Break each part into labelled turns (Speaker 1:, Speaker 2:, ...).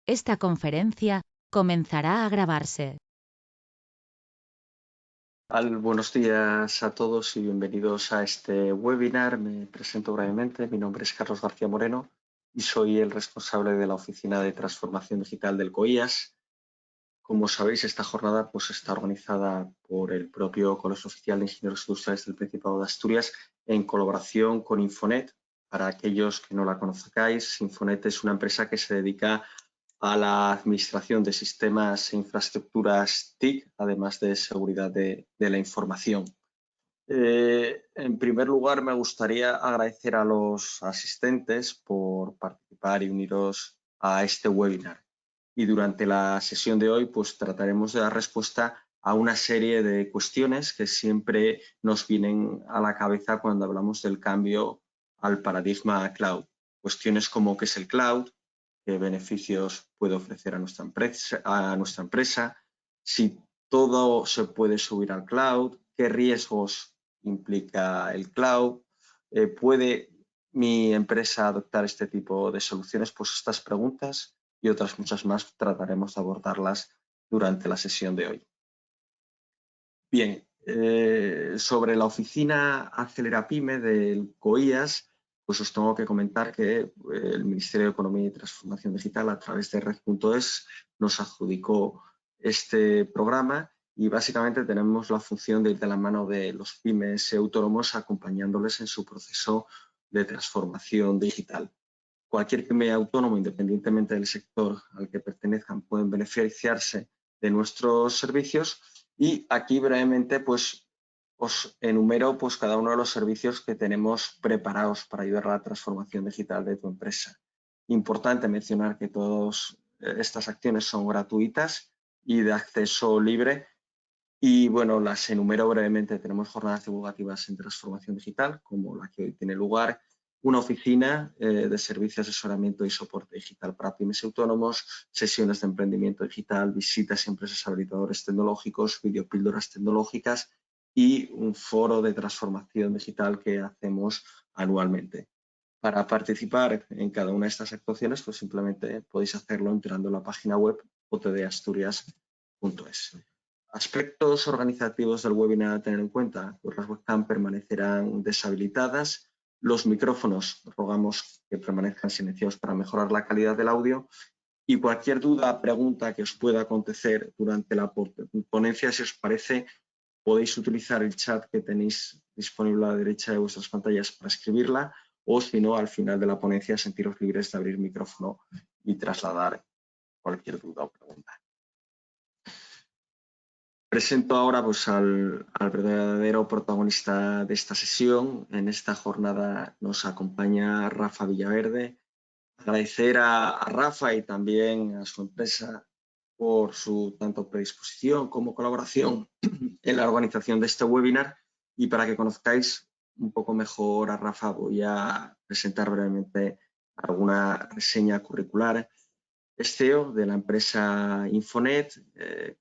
Speaker 1: Esta conferencia comenzará a grabarse.
Speaker 2: Buenos días a todos y bienvenidos a este webinar. Me presento brevemente. Mi nombre es Carlos García Moreno y soy el responsable de la Oficina de Transformación Digital del COIAS. Como sabéis, esta jornada está organizada por el propio Colegio Oficial de Ingenieros Industriales del Principado de Asturias en colaboración con Infonet. Para aquellos que no la conozcáis, Infonet es una empresa que se dedica a la administración de sistemas e infraestructuras TIC, además de seguridad de la información. En primer lugar, me gustaría agradecer a los asistentes por participar y uniros a este webinar. Y durante la sesión de hoy, trataremos de dar respuesta a una serie de cuestiones que siempre nos vienen a la cabeza cuando hablamos del cambio al paradigma cloud. Cuestiones como qué es el cloud, qué beneficios puede ofrecer a nuestra empresa, si todo se puede subir al cloud, qué riesgos implica el cloud, ¿puede mi empresa adoptar este tipo de soluciones? Pues estas preguntas y otras muchas más trataremos de abordarlas durante la sesión de hoy. Bien, sobre la oficina Acelera Pyme del COIAS, pues os tengo que comentar que el Ministerio de Economía y Transformación Digital, a través de Red.es, nos adjudicó este programa y básicamente tenemos la función de ir de la mano de los pymes y autónomos acompañándoles en su proceso de transformación digital. Cualquier pyme autónomo, independientemente del sector al que pertenezcan, pueden beneficiarse de nuestros servicios y aquí brevemente os enumero cada uno de los servicios que tenemos preparados para ayudar a la transformación digital de tu empresa. Importante mencionar que todas estas acciones son gratuitas y de acceso libre y bueno, las enumero brevemente. Tenemos jornadas divulgativas en transformación digital, como la que hoy tiene lugar, una oficina de servicio, asesoramiento y soporte digital para pymes y autónomos, sesiones de emprendimiento digital, visitas a empresas habilitadores tecnológicos, videopíldoras tecnológicas y un foro de transformación digital que hacemos anualmente. Para participar en cada una de estas actuaciones, simplemente podéis hacerlo entrando en la página web otdasturias.es. Aspectos organizativos del webinar a tener en cuenta, las webcam permanecerán deshabilitadas, los micrófonos rogamos que permanezcan silenciados para mejorar la calidad del audio y cualquier duda, pregunta que os pueda acontecer durante la ponencia, si os parece, podéis utilizar el chat que tenéis disponible a la derecha de vuestras pantallas para escribirla o, si no, al final de la ponencia, sentiros libres de abrir micrófono y trasladar cualquier duda o pregunta. Presento ahora al verdadero protagonista de esta sesión. En esta jornada nos acompaña Rafa Villaverde. Agradecer a Rafa y también a su empresa por su tanto predisposición como colaboración en la organización de este webinar. Y para que conozcáis un poco mejor a Rafa, voy a presentar brevemente alguna reseña curricular. Es CEO de la empresa Infonet,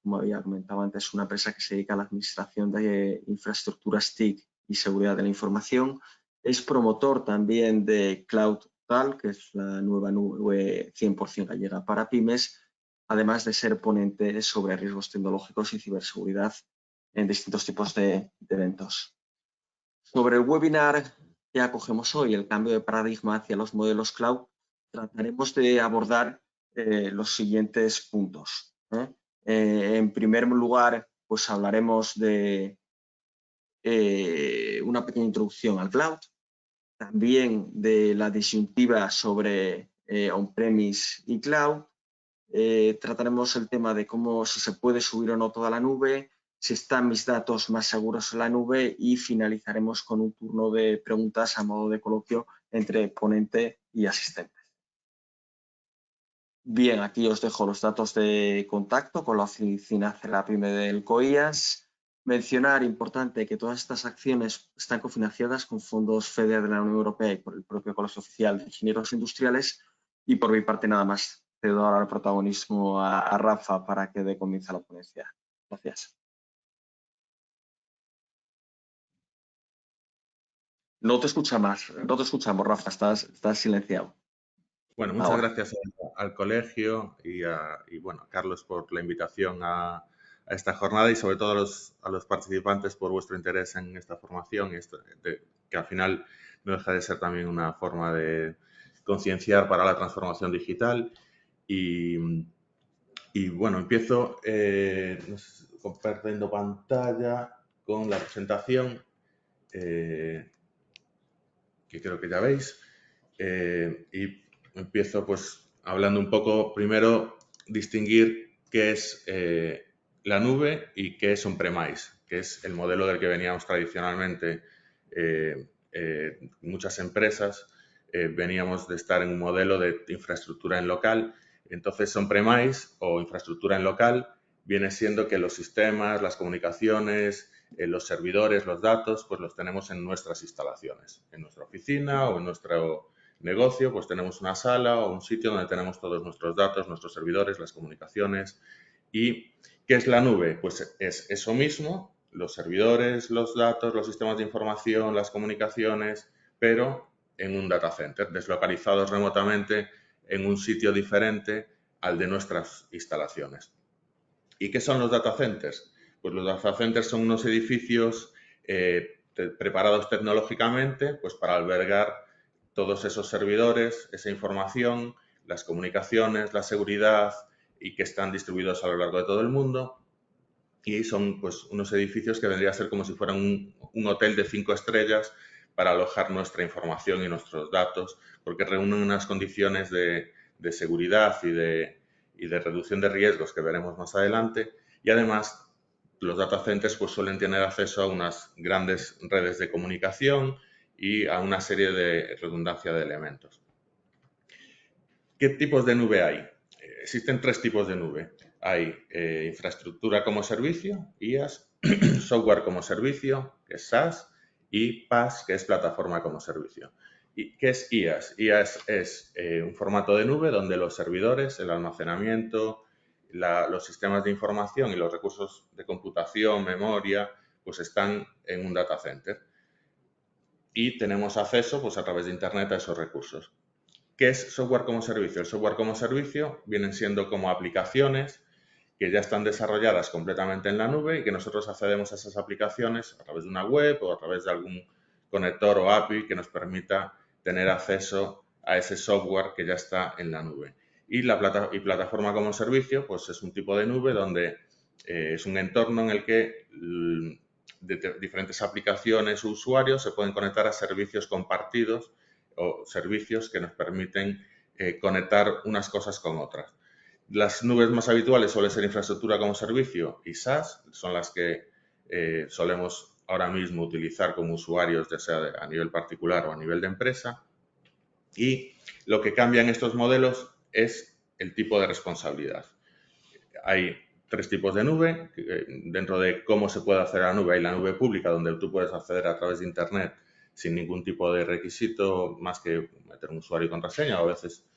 Speaker 2: como había comentado antes, es una empresa que se dedica a la administración de infraestructuras TIC y seguridad de la información. Es promotor también de Cloud Total, que es la nueva nube 100% gallega para pymes, además de ser ponente sobre riesgos tecnológicos y ciberseguridad en distintos tipos de eventos. Sobre el webinar que acogemos hoy, el cambio de paradigma hacia los modelos cloud, trataremos de abordar los siguientes puntos. En primer lugar, hablaremos de una pequeña introducción al cloud, también de la disyuntiva sobre on-premise y cloud. Trataremos el tema de cómo si se puede subir o no toda la nube, si están mis datos más seguros en la nube y finalizaremos con un turno de preguntas a modo de coloquio entre ponente y asistente. Bien, aquí os dejo los datos de contacto con la oficina Acelera Pyme del COIAS. Mencionar, importante, que todas estas acciones están cofinanciadas con fondos FEDER de la Unión Europea y por el propio Colegio Oficial de Ingenieros Industriales. Y por mi parte nada más, cedo ahora el protagonismo a Rafa para que dé comienzo a la ponencia. Gracias. No te escuchamos, Rafa, estás silenciado.
Speaker 3: Bueno, muchas
Speaker 2: Ahora.
Speaker 3: gracias al colegio y bueno, a Carlos por la invitación a esta jornada y sobre todo a los participantes por vuestro interés en esta formación, que al final no deja de ser también una forma de concienciar para la transformación digital. Y bueno, empiezo compartiendo pantalla con la presentación, que creo que ya veis. Y empiezo pues hablando un poco, primero, distinguir qué es la nube y qué es on-premise, que es el modelo del que veníamos tradicionalmente. Muchas empresas veníamos de estar en un modelo de infraestructura en local. Entonces, on-premise o infraestructura en local viene siendo que los sistemas, las comunicaciones, los servidores, los datos, pues los tenemos en nuestras instalaciones, en nuestra oficina o en nuestro negocio, pues tenemos una sala o un sitio donde tenemos todos nuestros datos, nuestros servidores, las comunicaciones. ¿Y qué es la nube? Pues es eso mismo, los servidores, los datos, los sistemas de información, las comunicaciones, pero en un data center, deslocalizados remotamente en un sitio diferente al de nuestras instalaciones. ¿Y qué son los data centers? Pues los data centers son unos edificios preparados tecnológicamente pues para albergar todos esos servidores, esa información, las comunicaciones, la seguridad y que están distribuidos a lo largo de todo el mundo. Y son pues unos edificios que vendría a ser como si fueran un hotel de 5 estrellas para alojar nuestra información y nuestros datos, porque reúnen unas condiciones de seguridad y de reducción de riesgos que veremos más adelante. Y además, los data centers pues, suelen tener acceso a unas grandes redes de comunicación y a una serie de redundancia de elementos. ¿Qué tipos de nube hay? Existen 3 tipos de nube. Hay infraestructura como servicio, IaaS, software como servicio, que es SaaS, y PaaS, que es plataforma como servicio. ¿Y qué es IaaS? IaaS es un formato de nube donde los servidores, el almacenamiento, los sistemas de información y los recursos de computación, memoria, pues están en un data center. Y tenemos acceso pues, a través de Internet a esos recursos. ¿Qué es software como servicio? El software como servicio vienen siendo como aplicaciones que ya están desarrolladas completamente en la nube y que nosotros accedemos a esas aplicaciones a través de una web o a través de algún conector o API que nos permita tener acceso a ese software que ya está en la nube. Y la plataforma como servicio, pues es un tipo de nube donde es un entorno en el que diferentes aplicaciones o usuarios se pueden conectar a servicios compartidos o servicios que nos permiten conectar unas cosas con otras. Las nubes más habituales suelen ser infraestructura como servicio y SaaS, son las que solemos ahora mismo utilizar como usuarios, ya sea a nivel particular o a nivel de empresa. Y lo que cambia en estos modelos es el tipo de responsabilidad. Hay 3 tipos de nube. Dentro de cómo se puede acceder a la nube, hay la nube pública, donde tú puedes acceder a través de Internet sin ningún tipo de requisito más que meter un usuario y contraseña, o a veces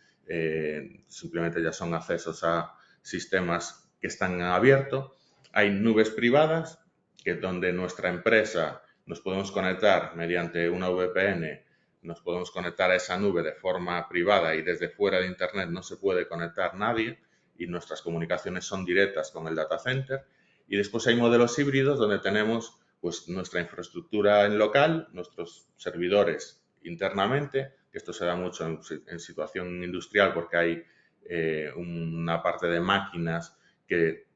Speaker 3: simplemente ya son accesos a sistemas que están en abierto. Hay nubes privadas, que es donde nuestra empresa nos podemos conectar mediante una VPN, nos podemos conectar a esa nube de forma privada y desde fuera de Internet no se puede conectar nadie y nuestras comunicaciones son directas con el data center. Y después hay modelos híbridos donde tenemos pues nuestra infraestructura en local, nuestros servidores internamente, que esto se da mucho en situación industrial porque hay una parte de máquinas que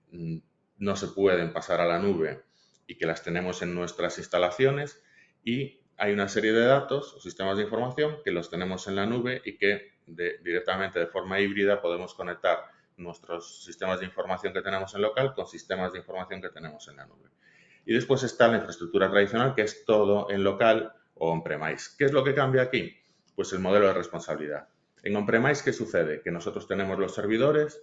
Speaker 3: no se pueden pasar a la nube y que las tenemos en nuestras instalaciones, y hay una serie de datos o sistemas de información que los tenemos en la nube y que directamente de forma híbrida podemos conectar nuestros sistemas de información que tenemos en local con sistemas de información que tenemos en la nube. Y después está la infraestructura tradicional, que es todo en local o on-premise. ¿Qué es lo que cambia aquí? Pues el modelo de responsabilidad. En on-premise, ¿qué sucede? Que nosotros tenemos los servidores,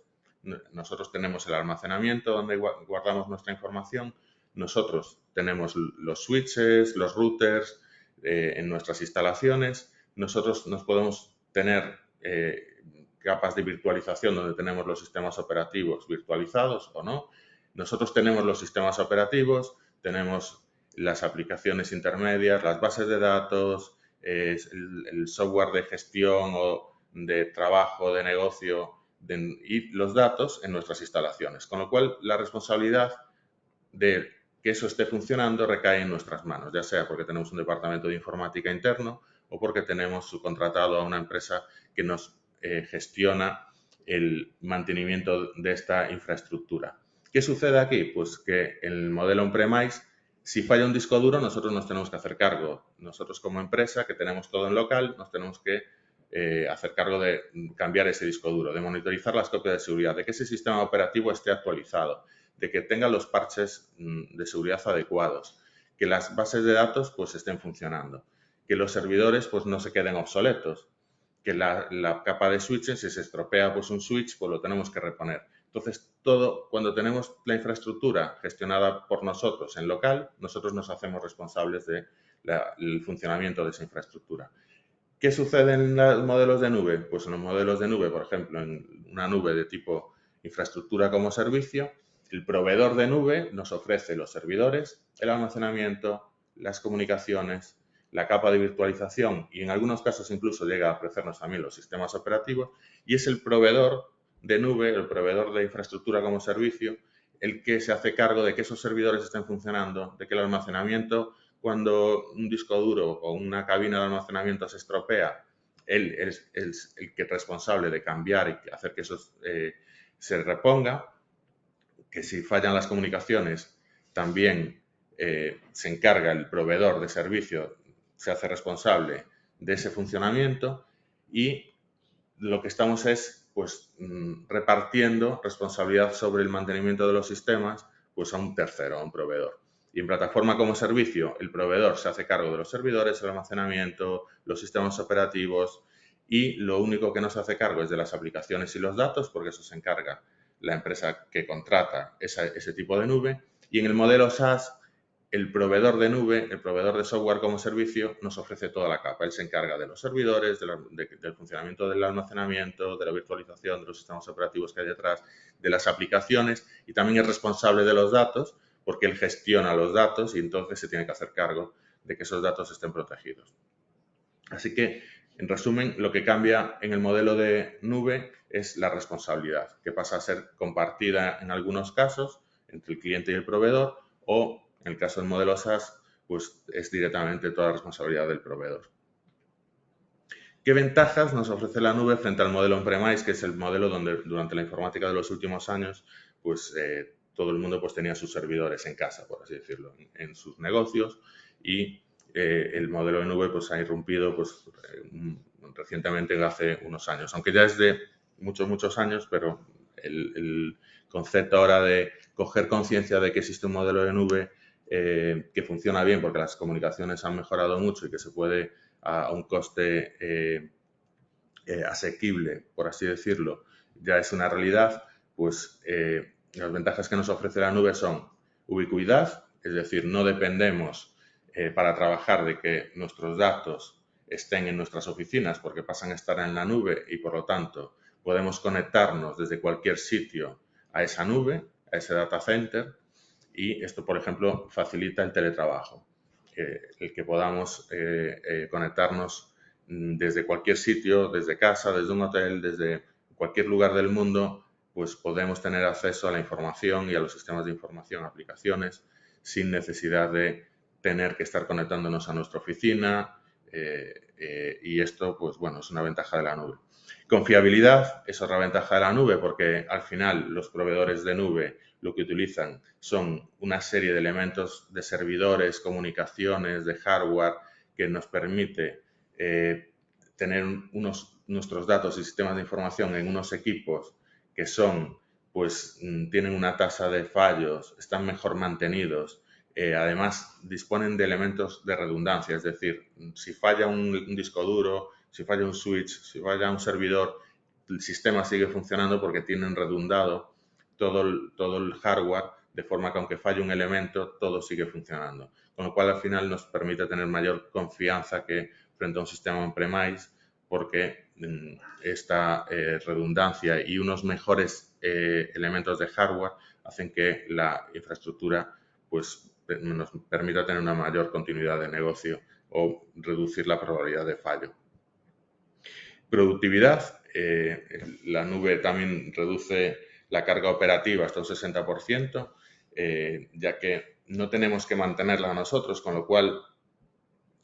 Speaker 3: nosotros tenemos el almacenamiento donde guardamos nuestra información, nosotros tenemos los switches, los routers en nuestras instalaciones, nosotros nos podemos tener capas de virtualización donde tenemos los sistemas operativos virtualizados o no. Nosotros tenemos los sistemas operativos, tenemos las aplicaciones intermedias, las bases de datos, el software de gestión o de trabajo, de negocio y los datos en nuestras instalaciones. Con lo cual, la responsabilidad de que eso esté funcionando recae en nuestras manos, ya sea porque tenemos un departamento de informática interno o porque tenemos subcontratado a una empresa que nos gestiona el mantenimiento de esta infraestructura. ¿Qué sucede aquí? Pues que en el modelo on-premise, si falla un disco duro, nosotros nos tenemos que hacer cargo. Nosotros como empresa, que tenemos todo en local, nos tenemos que hacer cargo de cambiar ese disco duro, de monitorizar las copias de seguridad, de que ese sistema operativo esté actualizado, de que tenga los parches de seguridad adecuados, que las bases de datos pues estén funcionando, que los servidores pues no se queden obsoletos, que la capa de switches, si se estropea pues un switch, pues lo tenemos que reponer. Entonces, cuando tenemos la infraestructura gestionada por nosotros en local, nosotros nos hacemos responsables del funcionamiento de esa infraestructura. ¿Qué sucede en los modelos de nube? Pues en los modelos de nube, por ejemplo, en una nube de tipo infraestructura como servicio, el proveedor de nube nos ofrece los servidores, el almacenamiento, las comunicaciones, la capa de virtualización y en algunos casos incluso llega a ofrecernos también los sistemas operativos, y es el proveedor de nube, el proveedor de infraestructura como servicio, el que se hace cargo de que esos servidores estén funcionando, de que el almacenamiento, cuando un disco duro o una cabina de almacenamiento se estropea, él es el que es responsable de cambiar y hacer que eso se reponga, que si fallan las comunicaciones también se encarga el proveedor de servicio, se hace responsable de ese funcionamiento, y lo que estamos es pues repartiendo responsabilidad sobre el mantenimiento de los sistemas pues a un tercero, a un proveedor. Y en plataforma como servicio, el proveedor se hace cargo de los servidores, el almacenamiento, los sistemas operativos, y lo único que no se hace cargo es de las aplicaciones y los datos, porque eso se encarga la empresa que contrata ese tipo de nube. Y en el modelo SaaS, el proveedor de nube, el proveedor de software como servicio, nos ofrece toda la capa. Él se encarga de los servidores, del funcionamiento del almacenamiento, de la virtualización, de los sistemas operativos que hay detrás, de las aplicaciones, y también es responsable de los datos, porque él gestiona los datos y entonces se tiene que hacer cargo de que esos datos estén protegidos. Así que, en resumen, lo que cambia en el modelo de nube es la responsabilidad, que pasa a ser compartida en algunos casos entre el cliente y el proveedor, o en el caso del modelo SaaS, pues es directamente toda la responsabilidad del proveedor. ¿Qué ventajas nos ofrece la nube frente al modelo on-premise, que es el modelo donde durante la informática de los últimos años, pues todo el mundo pues tenía sus servidores en casa, por así decirlo, en sus negocios, y el modelo de nube pues ha irrumpido pues recientemente, hace unos años, aunque ya es de muchos años, pero el concepto ahora de coger conciencia de que existe un modelo de nube que funciona bien porque las comunicaciones han mejorado mucho y que se puede a un coste asequible, por así decirlo, ya es una realidad, pues las ventajas que nos ofrece la nube son ubicuidad, es decir, no dependemos para trabajar de que nuestros datos estén en nuestras oficinas porque pasan a estar en la nube, y por lo tanto podemos conectarnos desde cualquier sitio a esa nube, a ese data center, y esto, por ejemplo, facilita el teletrabajo. El que podamos conectarnos desde cualquier sitio, desde casa, desde un hotel, desde cualquier lugar del mundo, pues podemos tener acceso a la información y a los sistemas de información, aplicaciones, sin necesidad de tener que estar conectándonos a nuestra oficina, y esto, pues bueno, es una ventaja de la nube. Confiabilidad es otra ventaja de la nube, porque al final los proveedores de nube lo que utilizan son una serie de elementos de servidores, comunicaciones, de hardware, que nos permite tener nuestros datos y sistemas de información en unos equipos que son, pues, tienen una tasa de fallos, están mejor mantenidos, además disponen de elementos de redundancia, es decir, si falla un disco duro, si falla un switch, si falla un servidor, el sistema sigue funcionando porque tienen redundado todo el hardware, de forma que aunque falle un elemento, todo sigue funcionando. Con lo cual, al final, nos permite tener mayor confianza que frente a un sistema on-premise, porque esta redundancia y unos mejores elementos de hardware hacen que la infraestructura pues, nos permita tener una mayor continuidad de negocio o reducir la probabilidad de fallo. Productividad, la nube también reduce la carga operativa hasta un 60%, ya que no tenemos que mantenerla nosotros, con lo cual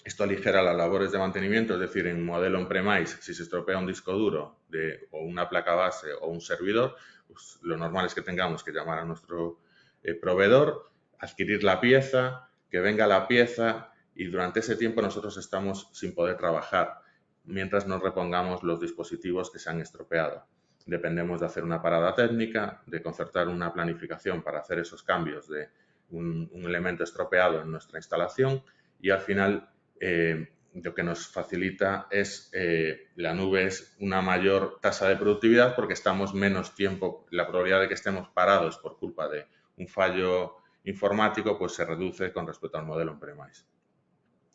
Speaker 3: esto aligera las labores de mantenimiento, es decir, en un modelo on-premise, si se estropea un disco duro o una placa base o un servidor, pues lo normal es que tengamos que llamar a nuestro proveedor, adquirir la pieza, que venga la pieza y durante ese tiempo nosotros estamos sin poder trabajar mientras nos repongamos los dispositivos que se han estropeado. Dependemos de hacer una parada técnica, de concertar una planificación para hacer esos cambios de un elemento estropeado en nuestra instalación y al final lo que nos facilita es la nube es una mayor tasa de productividad porque estamos menos tiempo, la probabilidad de que estemos parados por culpa de un fallo informático pues se reduce con respecto al modelo on-premise.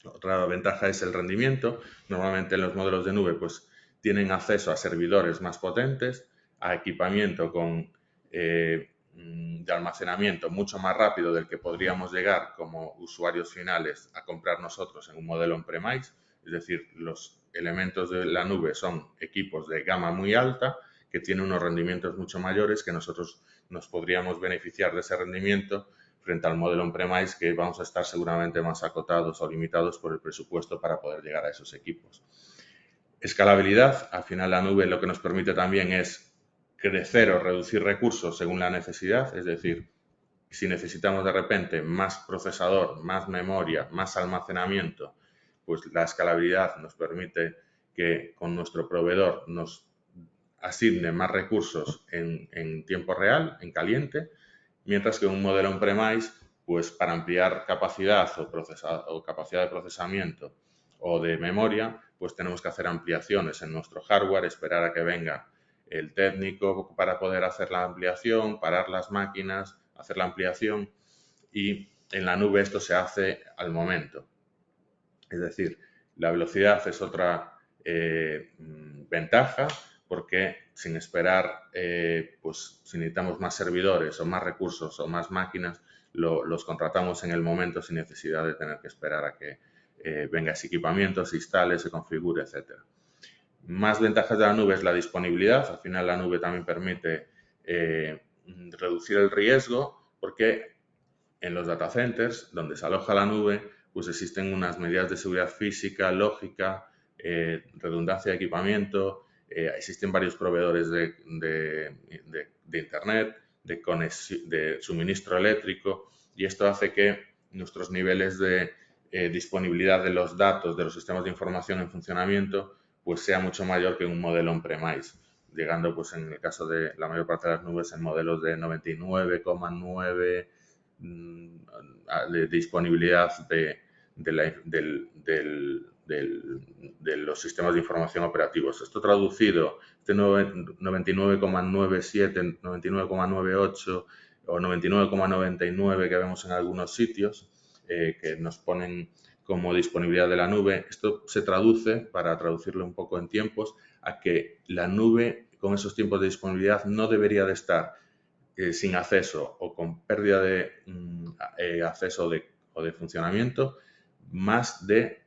Speaker 3: Otra ventaja es el rendimiento. Normalmente en los modelos de nube pues tienen acceso a servidores más potentes, a equipamiento de almacenamiento mucho más rápido del que podríamos llegar como usuarios finales a comprar nosotros en un modelo on-premise. Es decir, los elementos de la nube son equipos de gama muy alta que tienen unos rendimientos mucho mayores que nosotros nos podríamos beneficiar de ese rendimiento frente al modelo on-premise que vamos a estar seguramente más acotados o limitados por el presupuesto para poder llegar a esos equipos. Escalabilidad, al final la nube lo que nos permite también es crecer o reducir recursos según la necesidad, es decir, si necesitamos de repente más procesador, más memoria, más almacenamiento, pues la escalabilidad nos permite que con nuestro proveedor nos asigne más recursos en tiempo real, en caliente, mientras que un modelo on-premise, pues para ampliar capacidad o capacidad de procesamiento o de memoria, pues tenemos que hacer ampliaciones en nuestro hardware, esperar a que venga el técnico para poder hacer la ampliación, parar las máquinas, hacer la ampliación y en la nube esto se hace al momento. Es decir, la velocidad es otra ventaja porque sin esperar, pues si necesitamos más servidores o más recursos o más máquinas, los contratamos en el momento sin necesidad de tener que esperar a que venga ese equipamiento, se instale, se configure, etc. Más ventajas de la nube es la disponibilidad. Al final la nube también permite reducir el riesgo porque en los data centers, donde se aloja la nube, pues existen unas medidas de seguridad física, lógica, redundancia de equipamiento, existen varios proveedores de Internet, de suministro eléctrico y esto hace que nuestros niveles de disponibilidad de los datos de los sistemas de información en funcionamiento pues sea mucho mayor que un modelo on-premise, llegando pues en el caso de la mayor parte de las nubes en modelos de 99,9 de disponibilidad de los sistemas de información operativos. Esto traducido, este 99,97, 99,98 o 99,99 que vemos en algunos sitios que nos ponen como disponibilidad de la nube, esto se traduce, para traducirlo un poco en tiempos, a que la nube con esos tiempos de disponibilidad no debería de estar sin acceso o con pérdida de acceso o de funcionamiento más de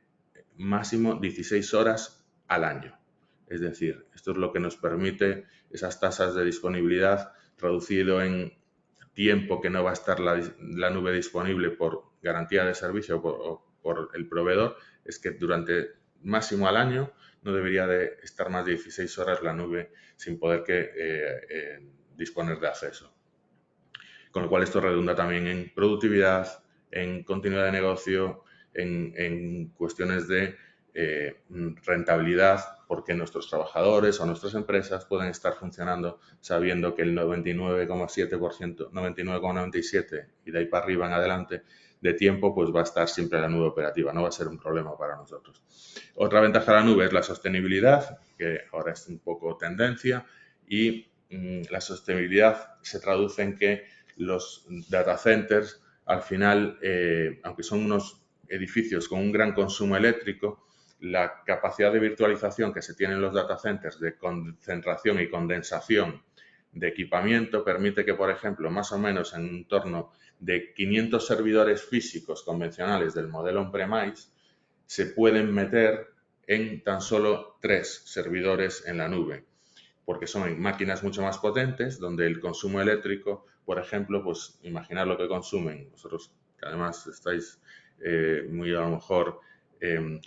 Speaker 3: máximo 16 horas al año. Es decir, esto es lo que nos permite esas tasas de disponibilidad traducido en tiempo que no va a estar la nube disponible por garantía de servicio o por el proveedor, es que durante máximo al año no debería de estar más de 16 horas la nube sin poder disponer de acceso. Con lo cual esto redunda también en productividad, en continuidad de negocio, en cuestiones de rentabilidad, porque nuestros trabajadores o nuestras empresas pueden estar funcionando sabiendo que el 99,7%, 99,97% y de ahí para arriba en adelante de tiempo pues va a estar siempre la nube operativa, no va a ser un problema para nosotros. Otra ventaja de la nube es la sostenibilidad, que ahora es un poco tendencia, y la sostenibilidad se traduce en que los data centers, al final, aunque son unos edificios con un gran consumo eléctrico, la capacidad de virtualización que se tiene en los data centers de concentración y condensación de equipamiento permite que, por ejemplo, más o menos en un torno de 500 servidores físicos convencionales del modelo on-premise, se pueden meter en tan solo 3 servidores en la nube, porque son máquinas mucho más potentes, donde el consumo eléctrico, por ejemplo, pues imaginar lo que consumen. Vosotros, que además estáis muy a lo mejor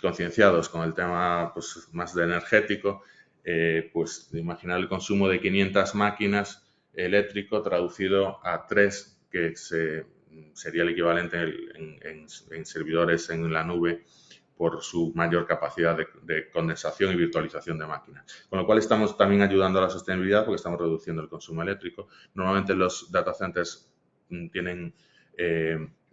Speaker 3: concienciados con el tema pues, más de energético, pues imaginar el consumo de 500 máquinas eléctrico traducido a 3, que sería el equivalente en servidores en la nube, por su mayor capacidad de condensación y virtualización de máquinas. Con lo cual estamos también ayudando a la sostenibilidad porque estamos reduciendo el consumo eléctrico. Normalmente los data centers tienen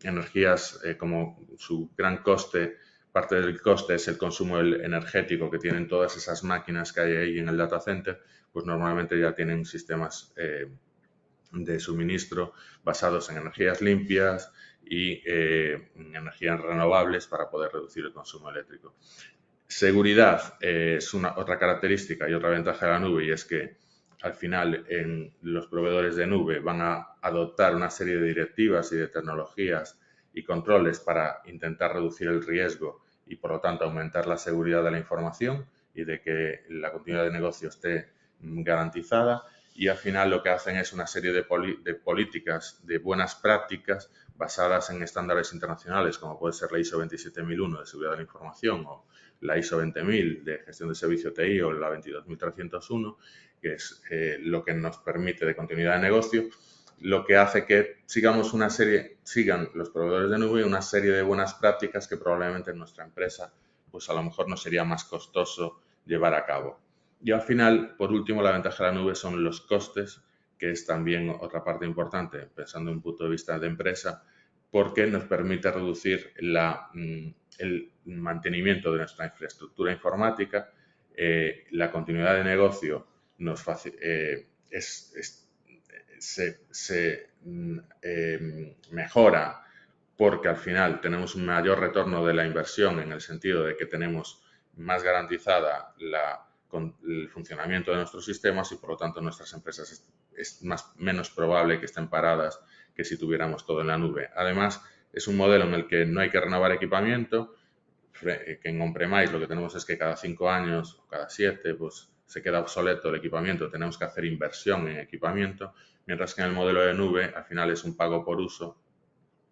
Speaker 3: energías como su gran coste, parte del coste es el consumo energético que tienen todas esas máquinas que hay ahí en el data center, pues normalmente ya tienen sistemas de suministro basados en energías limpias y en energías renovables para poder reducir el consumo eléctrico. Seguridad es otra característica y otra ventaja de la nube, y es que al final en los proveedores de nube van a adoptar una serie de directivas y de tecnologías y controles para intentar reducir el riesgo y por lo tanto aumentar la seguridad de la información y de que la continuidad de negocio esté garantizada. Y al final lo que hacen es una serie de políticas, de buenas prácticas basadas en estándares internacionales, como puede ser la ISO 27001 de seguridad de la información o la ISO 20000 de gestión de servicio TI o la 22301, que es lo que nos permite de continuidad de negocio, lo que hace que sigan los proveedores de nube una serie de buenas prácticas que probablemente en nuestra empresa pues a lo mejor nos sería más costoso llevar a cabo. Y al final, por último, la ventaja de la nube son los costes, que es también otra parte importante, pensando en un punto de vista de empresa, porque nos permite reducir el mantenimiento de nuestra infraestructura informática, la continuidad de negocio se mejora porque al final tenemos un mayor retorno de la inversión en el sentido de que tenemos más garantizada el funcionamiento de nuestros sistemas y por lo tanto nuestras empresas es menos probable que estén paradas que si tuviéramos todo en la nube. Además, es un modelo en el que no hay que renovar equipamiento, que en on-premise lo que tenemos es que cada 5 años o cada 7 pues se queda obsoleto el equipamiento, tenemos que hacer inversión en equipamiento, mientras que en el modelo de nube al final es un pago por uso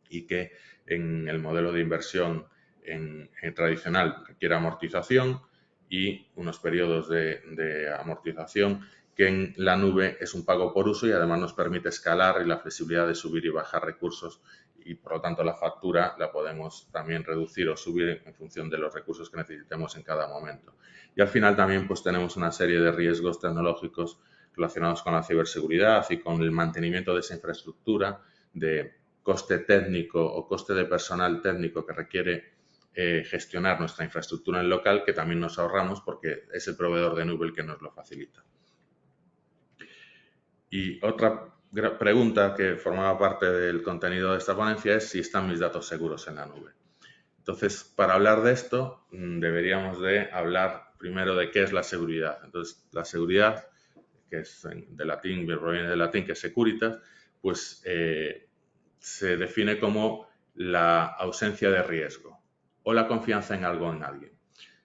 Speaker 3: y que en el modelo de inversión en tradicional requiere amortización y unos periodos de amortización, que en la nube es un pago por uso y además nos permite escalar y la flexibilidad de subir y bajar recursos y por lo tanto la factura la podemos también reducir o subir en función de los recursos que necesitemos en cada momento. Y al final también pues tenemos una serie de riesgos tecnológicos relacionados con la ciberseguridad y con el mantenimiento de esa infraestructura, de coste técnico o coste de personal técnico que requiere gestionar nuestra infraestructura en local, que también nos ahorramos porque es el proveedor de nube el que nos lo facilita. Y otra pregunta que formaba parte del contenido de esta ponencia es si están mis datos seguros en la nube. Entonces, para hablar de esto, deberíamos de hablar primero de qué es la seguridad. Entonces, la seguridad, que es de latín, proviene del latín, que es securitas, pues se define como la ausencia de riesgo o la confianza en algo o en alguien.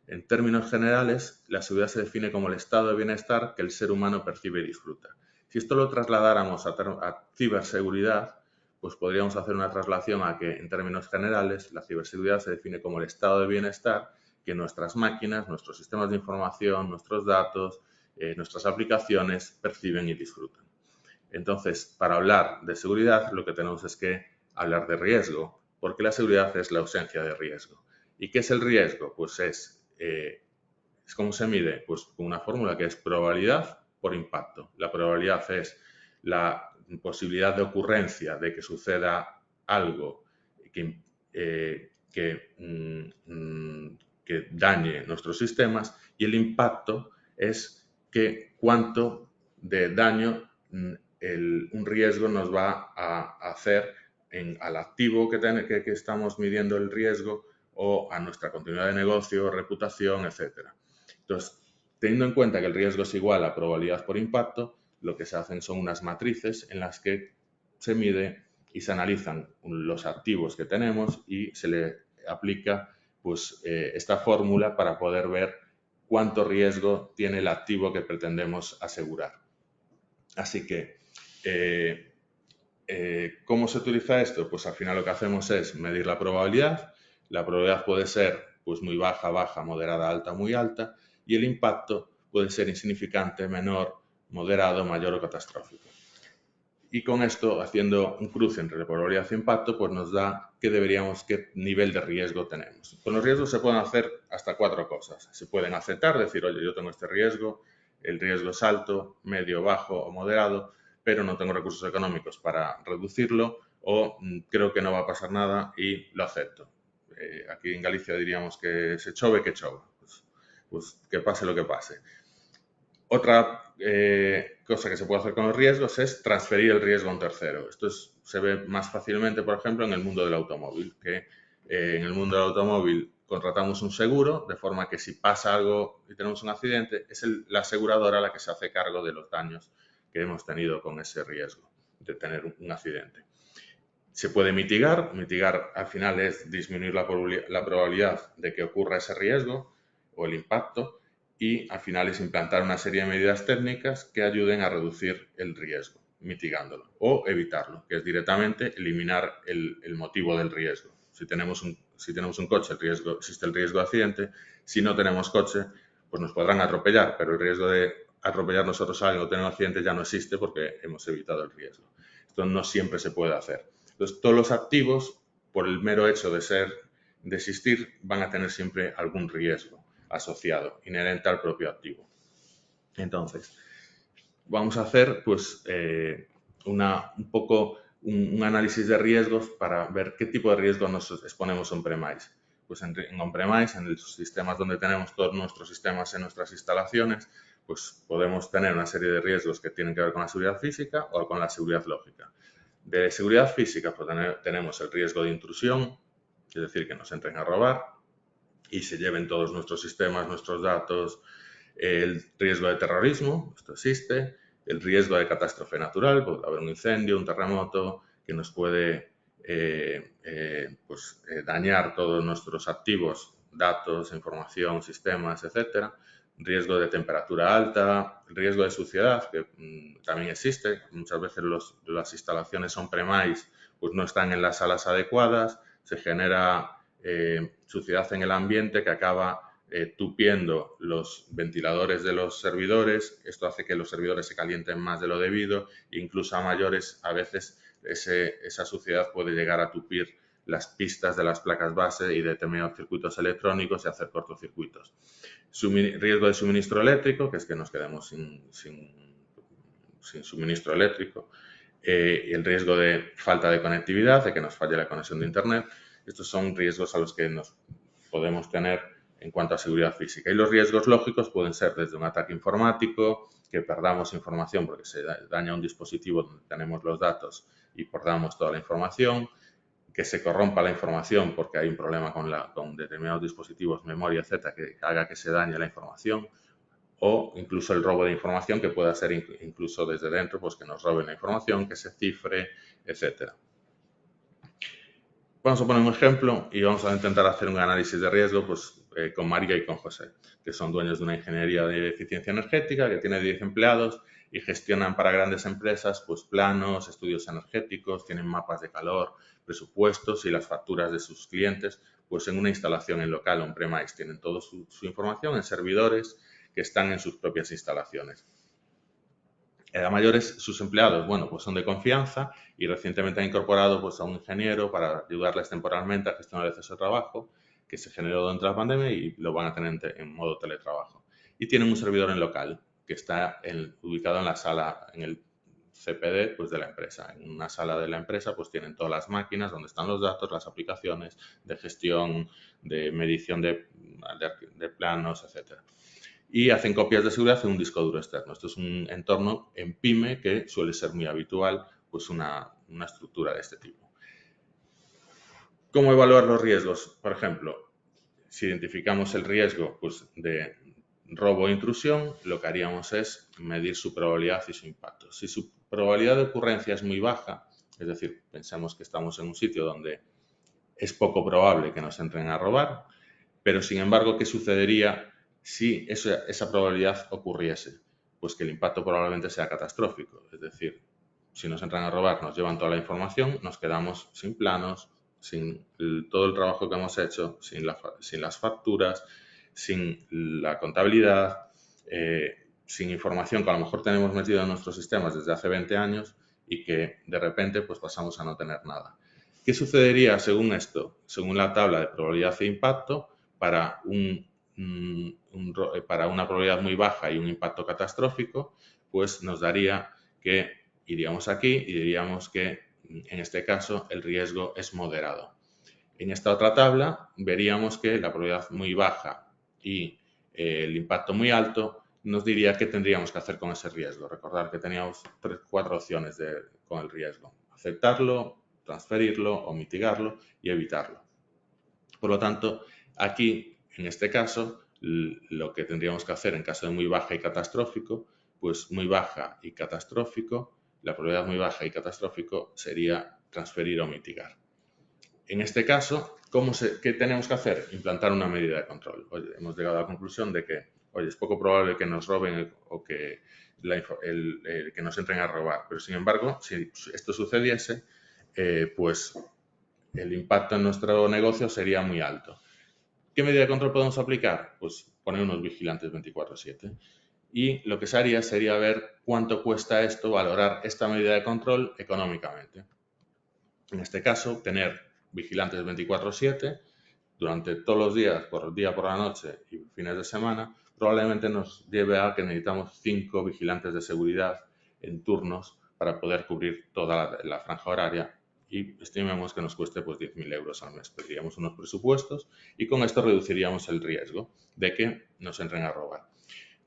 Speaker 3: En términos generales, la seguridad se define como el estado de bienestar que el ser humano percibe y disfruta. Si esto lo trasladáramos a ciberseguridad, pues podríamos hacer una traslación a que, en términos generales, la ciberseguridad se define como el estado de bienestar que nuestras máquinas, nuestros sistemas de información, nuestros datos, nuestras aplicaciones perciben y disfrutan. Entonces, para hablar de seguridad, lo que tenemos es que hablar de riesgo, porque la seguridad es la ausencia de riesgo. ¿Y qué es el riesgo? Pues es ¿cómo se mide? Pues con una fórmula que es probabilidad por impacto. La probabilidad es la posibilidad de ocurrencia de que suceda algo que dañe nuestros sistemas, y el impacto es cuánto de daño un riesgo nos va a hacer al activo que estamos midiendo el riesgo o a nuestra continuidad de negocio, reputación, etcétera. Entonces, teniendo en cuenta que el riesgo es igual a probabilidad por impacto, lo que se hacen son unas matrices en las que se mide y se analizan los activos que tenemos y se le aplica pues, esta fórmula para poder ver cuánto riesgo tiene el activo que pretendemos asegurar. Así que, ¿cómo se utiliza esto? Pues al final lo que hacemos es medir la probabilidad. La probabilidad puede ser pues muy baja, baja, moderada, alta, muy alta, y el impacto puede ser insignificante, menor, moderado, mayor o catastrófico. Y con esto, haciendo un cruce entre la probabilidad e impacto, pues nos da qué nivel de riesgo tenemos. Con los riesgos se pueden hacer hasta 4 cosas. Se pueden aceptar, decir, oye, yo tengo este riesgo, el riesgo es alto, medio, bajo o moderado, pero no tengo recursos económicos para reducirlo o creo que no va a pasar nada y lo acepto. Aquí en Galicia diríamos que se chove, que chova. Pues que pase lo que pase. Otra cosa que se puede hacer con los riesgos es transferir el riesgo a un tercero. Esto se ve más fácilmente, por ejemplo, en el mundo del automóvil, que en el mundo del automóvil contratamos un seguro, de forma que si pasa algo y tenemos un accidente, es la aseguradora la que se hace cargo de los daños que hemos tenido con ese riesgo de tener un accidente. Se puede mitigar. Mitigar al final es disminuir la probabilidad de que ocurra ese riesgo o el impacto, y al final es implantar una serie de medidas técnicas que ayuden a reducir el riesgo, mitigándolo, o evitarlo, que es directamente eliminar el motivo del riesgo. Si tenemos un coche, existe el riesgo de accidente. Si no tenemos coche, pues nos podrán atropellar, pero el riesgo de atropellar nosotros a alguien o tener un accidente ya no existe porque hemos evitado el riesgo. Esto no siempre se puede hacer. Entonces, todos los activos, por el mero hecho de existir, van a tener siempre algún riesgo asociado, inherente al propio activo. Entonces, vamos a hacer pues un análisis de riesgos para ver qué tipo de riesgo nos exponemos on-premise. Pues en on-premise, en los sistemas donde tenemos todos nuestros sistemas en nuestras instalaciones, pues podemos tener una serie de riesgos que tienen que ver con la seguridad física o con la seguridad lógica. De seguridad física, pues tenemos el riesgo de intrusión, es decir, que nos entren a robar y se lleven todos nuestros sistemas, nuestros datos. El riesgo de terrorismo, esto existe. El riesgo de catástrofe natural, puede haber un incendio, un terremoto, que nos puede dañar todos nuestros activos, datos, información, sistemas, etcétera. Riesgo de temperatura alta, riesgo de suciedad, que también existe. Muchas veces las instalaciones on-premise pues no están en las salas adecuadas, se genera suciedad en el ambiente que acaba tupiendo los ventiladores de los servidores. Esto hace que los servidores se calienten más de lo debido e incluso a mayores a veces esa suciedad puede llegar a tupir las pistas de las placas base y de determinados circuitos electrónicos y hacer cortocircuitos. Riesgo de suministro eléctrico, que es que nos quedemos sin suministro eléctrico. El riesgo de falta de conectividad, de que nos falle la conexión de Internet. Estos son riesgos a los que nos podemos tener en cuanto a seguridad física. Y los riesgos lógicos pueden ser desde un ataque informático, que perdamos información porque se daña un dispositivo donde tenemos los datos y perdamos toda la información, que se corrompa la información porque hay un problema con determinados dispositivos, memoria, etcétera, que haga que se dañe la información, o incluso el robo de información, que pueda ser incluso desde dentro, pues que nos roben la información, que se cifre, etcétera. Vamos a poner un ejemplo y vamos a intentar hacer un análisis de riesgo pues, con María y con José, que son dueños de una ingeniería de eficiencia energética que tiene 10 empleados y gestionan para grandes empresas pues, planos, estudios energéticos, tienen mapas de calor, presupuestos y las facturas de sus clientes pues, en una instalación en local on-premise. Tienen toda su información en servidores que están en sus propias instalaciones. A mayores, sus empleados, bueno, pues son de confianza y recientemente han incorporado pues, a un ingeniero para ayudarles temporalmente a gestionar el exceso de trabajo que se generó durante la pandemia y lo van a tener en modo teletrabajo. Y tienen un servidor en local que está ubicado en la sala, en el CPD pues, de la empresa. En una sala de la empresa pues tienen todas las máquinas donde están los datos, las aplicaciones de gestión, de medición de planos, etcétera. Y hacen copias de seguridad en un disco duro externo. Esto es un entorno en PyME que suele ser muy habitual, pues una estructura de este tipo. ¿Cómo evaluar los riesgos? Por ejemplo, si identificamos el riesgo pues, de robo o intrusión, lo que haríamos es medir su probabilidad y su impacto. Si su probabilidad de ocurrencia es muy baja, es decir, pensamos que estamos en un sitio donde es poco probable que nos entren a robar, pero sin embargo, ¿qué sucedería si esa probabilidad ocurriese, pues que el impacto probablemente sea catastrófico. Es decir, si nos entran a robar, nos llevan toda la información, nos quedamos sin planos, sin todo el trabajo que hemos hecho, sin las facturas, sin la contabilidad, sin información que a lo mejor tenemos metida en nuestros sistemas desde hace 20 años y que de repente pues pasamos a no tener nada. ¿Qué sucedería según esto? Según la tabla de probabilidad e impacto, para una probabilidad muy baja y un impacto catastrófico, pues nos daría que iríamos aquí y diríamos que en este caso el riesgo es moderado. En esta otra tabla veríamos que la probabilidad muy baja y el impacto muy alto nos diría qué tendríamos que hacer con ese riesgo. Recordar que teníamos 4 opciones con el riesgo: aceptarlo, transferirlo o mitigarlo y evitarlo. Por lo tanto, aquí, en este caso, lo que tendríamos que hacer en caso de muy baja y catastrófico, pues muy baja y catastrófico, la probabilidad muy baja y catastrófico sería transferir o mitigar. En este caso, ¿qué tenemos que hacer? Implantar una medida de control. Oye, hemos llegado a la conclusión de que, oye, es poco probable que nos roben o que nos entren a robar, pero sin embargo, si esto sucediese, pues el impacto en nuestro negocio sería muy alto. ¿Qué medida de control podemos aplicar? Pues poner unos vigilantes 24/7. Y lo que se haría sería ver cuánto cuesta esto, valorar esta medida de control económicamente. En este caso, tener vigilantes 24/7 durante todos los días, por la noche y fines de semana, probablemente nos lleve a que necesitamos 5 vigilantes de seguridad en turnos para poder cubrir toda la franja horaria, y estimemos que nos cueste pues 10.000 euros al mes. Pediríamos unos presupuestos y con esto reduciríamos el riesgo de que nos entren a robar.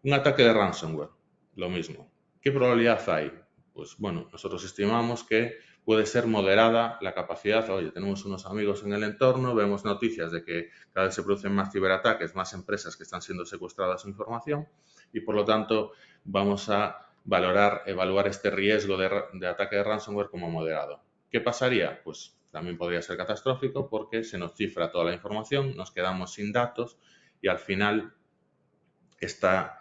Speaker 3: Un ataque de ransomware, lo mismo. ¿Qué probabilidad hay? Pues bueno, nosotros estimamos que puede ser moderada la capacidad. Oye, tenemos unos amigos en el entorno, vemos noticias de que cada vez se producen más ciberataques, más empresas que están siendo secuestradas su información, y por lo tanto vamos a evaluar este riesgo de ataque de ransomware como moderado. ¿Qué pasaría? Pues también podría ser catastrófico porque se nos cifra toda la información, nos quedamos sin datos y al final este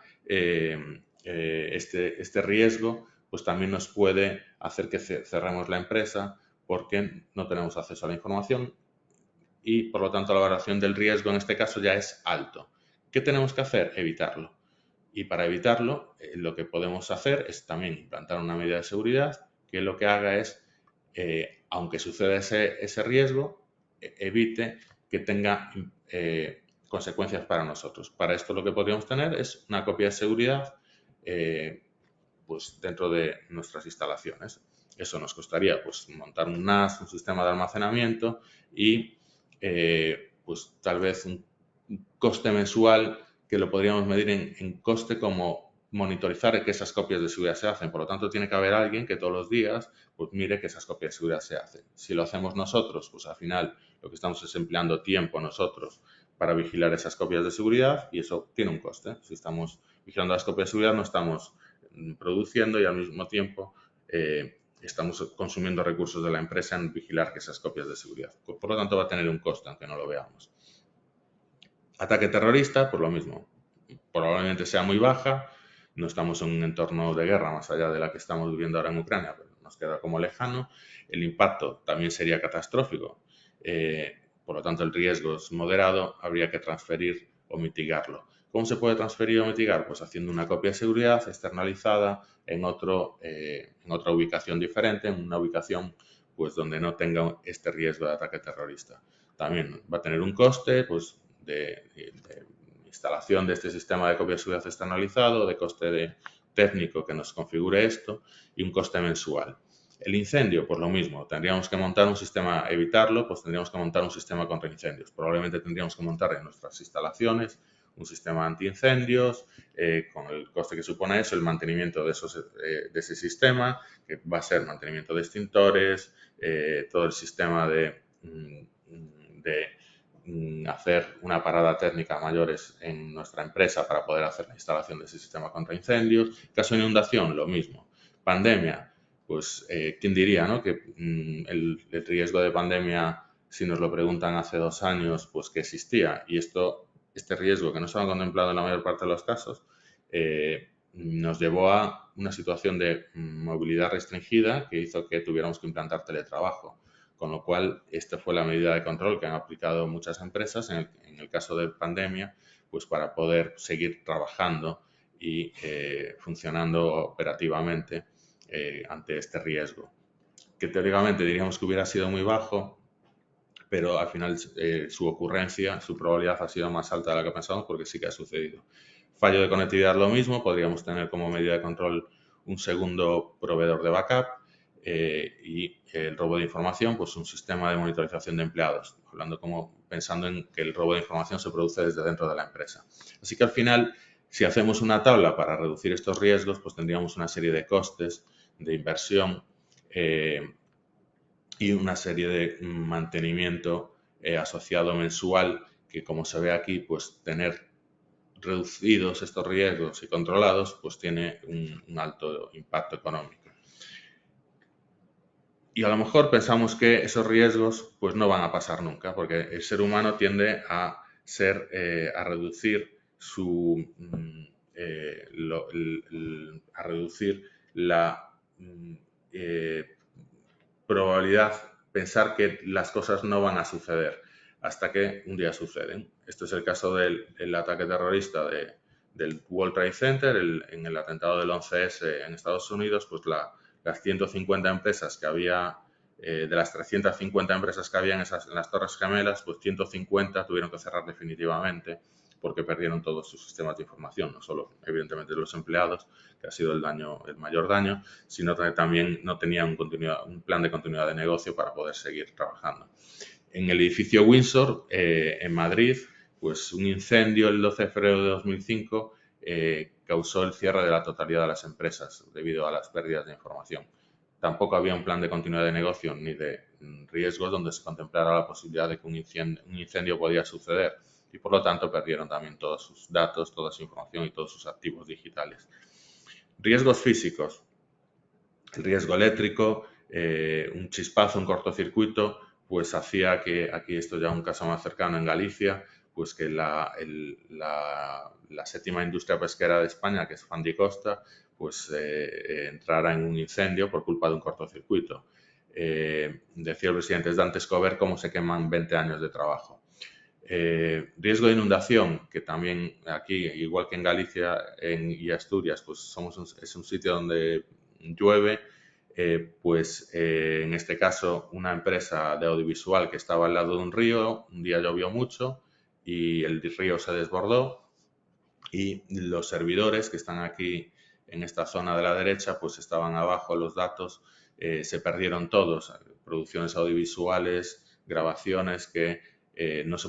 Speaker 3: riesgo pues también nos puede hacer que cerremos la empresa porque no tenemos acceso a la información y por lo tanto la valoración del riesgo en este caso ya es alto. ¿Qué tenemos que hacer? Evitarlo. Y para evitarlo, lo que podemos hacer es también implantar una medida de seguridad que lo que haga es, aunque suceda ese riesgo, evite que tenga consecuencias para nosotros. Para esto lo que podríamos tener es una copia de seguridad pues dentro de nuestras instalaciones. Eso nos costaría pues montar un NAS, un sistema de almacenamiento y pues tal vez un coste mensual que lo podríamos medir en coste como monitorizar que esas copias de seguridad se hacen. Por lo tanto, tiene que haber alguien que todos los días pues mire que esas copias de seguridad se hacen. Si lo hacemos nosotros, pues al final lo que estamos es empleando tiempo nosotros para vigilar esas copias de seguridad y eso tiene un coste. Si estamos vigilando las copias de seguridad, no estamos produciendo y al mismo tiempo estamos consumiendo recursos de la empresa en vigilar que esas copias de seguridad. Por lo tanto, va a tener un coste, aunque no lo veamos. Ataque terrorista, pues lo mismo. Probablemente sea muy baja. No estamos en un entorno de guerra más allá de la que estamos viviendo ahora en Ucrania, pero nos queda como lejano. El impacto también sería catastrófico. Por lo tanto, el riesgo es moderado. Habría que transferir o mitigarlo. ¿Cómo se puede transferir o mitigar? Pues haciendo una copia de seguridad externalizada en otra ubicación diferente, en una ubicación pues donde no tenga este riesgo de ataque terrorista. También va a tener un coste pues de instalación de este sistema de copia de seguridad externalizado, de coste técnico que nos configure esto y un coste mensual. El incendio, pues lo mismo, tendríamos que montar un sistema, evitarlo, pues tendríamos que montar un sistema contra incendios. Probablemente tendríamos que montar en nuestras instalaciones un sistema antiincendios, con el coste que supone eso, el mantenimiento de ese sistema, que va a ser mantenimiento de extintores, todo el sistema de hacer una parada técnica mayores en nuestra empresa para poder hacer la instalación de ese sistema contra incendios. Caso de inundación, lo mismo. Pandemia, pues quién diría, ¿no? Que el riesgo de pandemia, si nos lo preguntan hace 2 años, pues que existía. Y esto este riesgo, que no estaba contemplado en la mayor parte de los casos, nos llevó a una situación de movilidad restringida que hizo que tuviéramos que implantar teletrabajo. Con lo cual, esta fue la medida de control que han aplicado muchas empresas en el caso de pandemia, pues para poder seguir trabajando y funcionando operativamente ante este riesgo, que teóricamente diríamos que hubiera sido muy bajo, pero al final su ocurrencia, su probabilidad ha sido más alta de la que pensamos porque sí que ha sucedido. Fallo de conectividad lo mismo, podríamos tener como medida de control un segundo proveedor de backup y el robo de información, pues un sistema de monitorización de empleados, pensando en que el robo de información se produce desde dentro de la empresa. Así que al final, si hacemos una tabla para reducir estos riesgos, pues tendríamos una serie de costes de inversión y una serie de mantenimiento asociado mensual que, como se ve aquí, pues tener reducidos estos riesgos y controlados, pues tiene un alto impacto económico. Y a lo mejor pensamos que esos riesgos pues no van a pasar nunca, porque el ser humano tiende a reducir la probabilidad, pensar que las cosas no van a suceder hasta que un día suceden. Este es el caso del ataque terrorista del World Trade Center, en el atentado del 11S en Estados Unidos, pues las 150 empresas que había, de las 350 empresas que había en las Torres Gemelas, pues 150 tuvieron que cerrar definitivamente porque perdieron todos sus sistemas de información, no solo evidentemente los empleados, que ha sido el mayor daño, sino que también no tenían un plan de continuidad de negocio para poder seguir trabajando. En el edificio Windsor, en Madrid, pues un incendio el 12 de febrero de 2005 causó el cierre de la totalidad de las empresas debido a las pérdidas de información. Tampoco había un plan de continuidad de negocio ni de riesgos donde se contemplara la posibilidad de que un incendio podía suceder y por lo tanto perdieron también todos sus datos, toda su información y todos sus activos digitales. Riesgos físicos. El riesgo eléctrico, un chispazo, un cortocircuito, pues hacía que, aquí esto ya un caso más cercano en Galicia, pues que la séptima industria pesquera de España, que es Fandicosta, pues entrara en un incendio por culpa de un cortocircuito. Decía el presidente, es Dante Escobar cómo se queman 20 años de trabajo. Riesgo de inundación, que también aquí, igual que en Galicia y Asturias, pues es un sitio donde llueve, en este caso una empresa de audiovisual que estaba al lado de un río, un día llovió mucho y el río se desbordó y los servidores que están aquí en esta zona de la derecha pues estaban abajo, los datos se perdieron todos, producciones audiovisuales, grabaciones que no se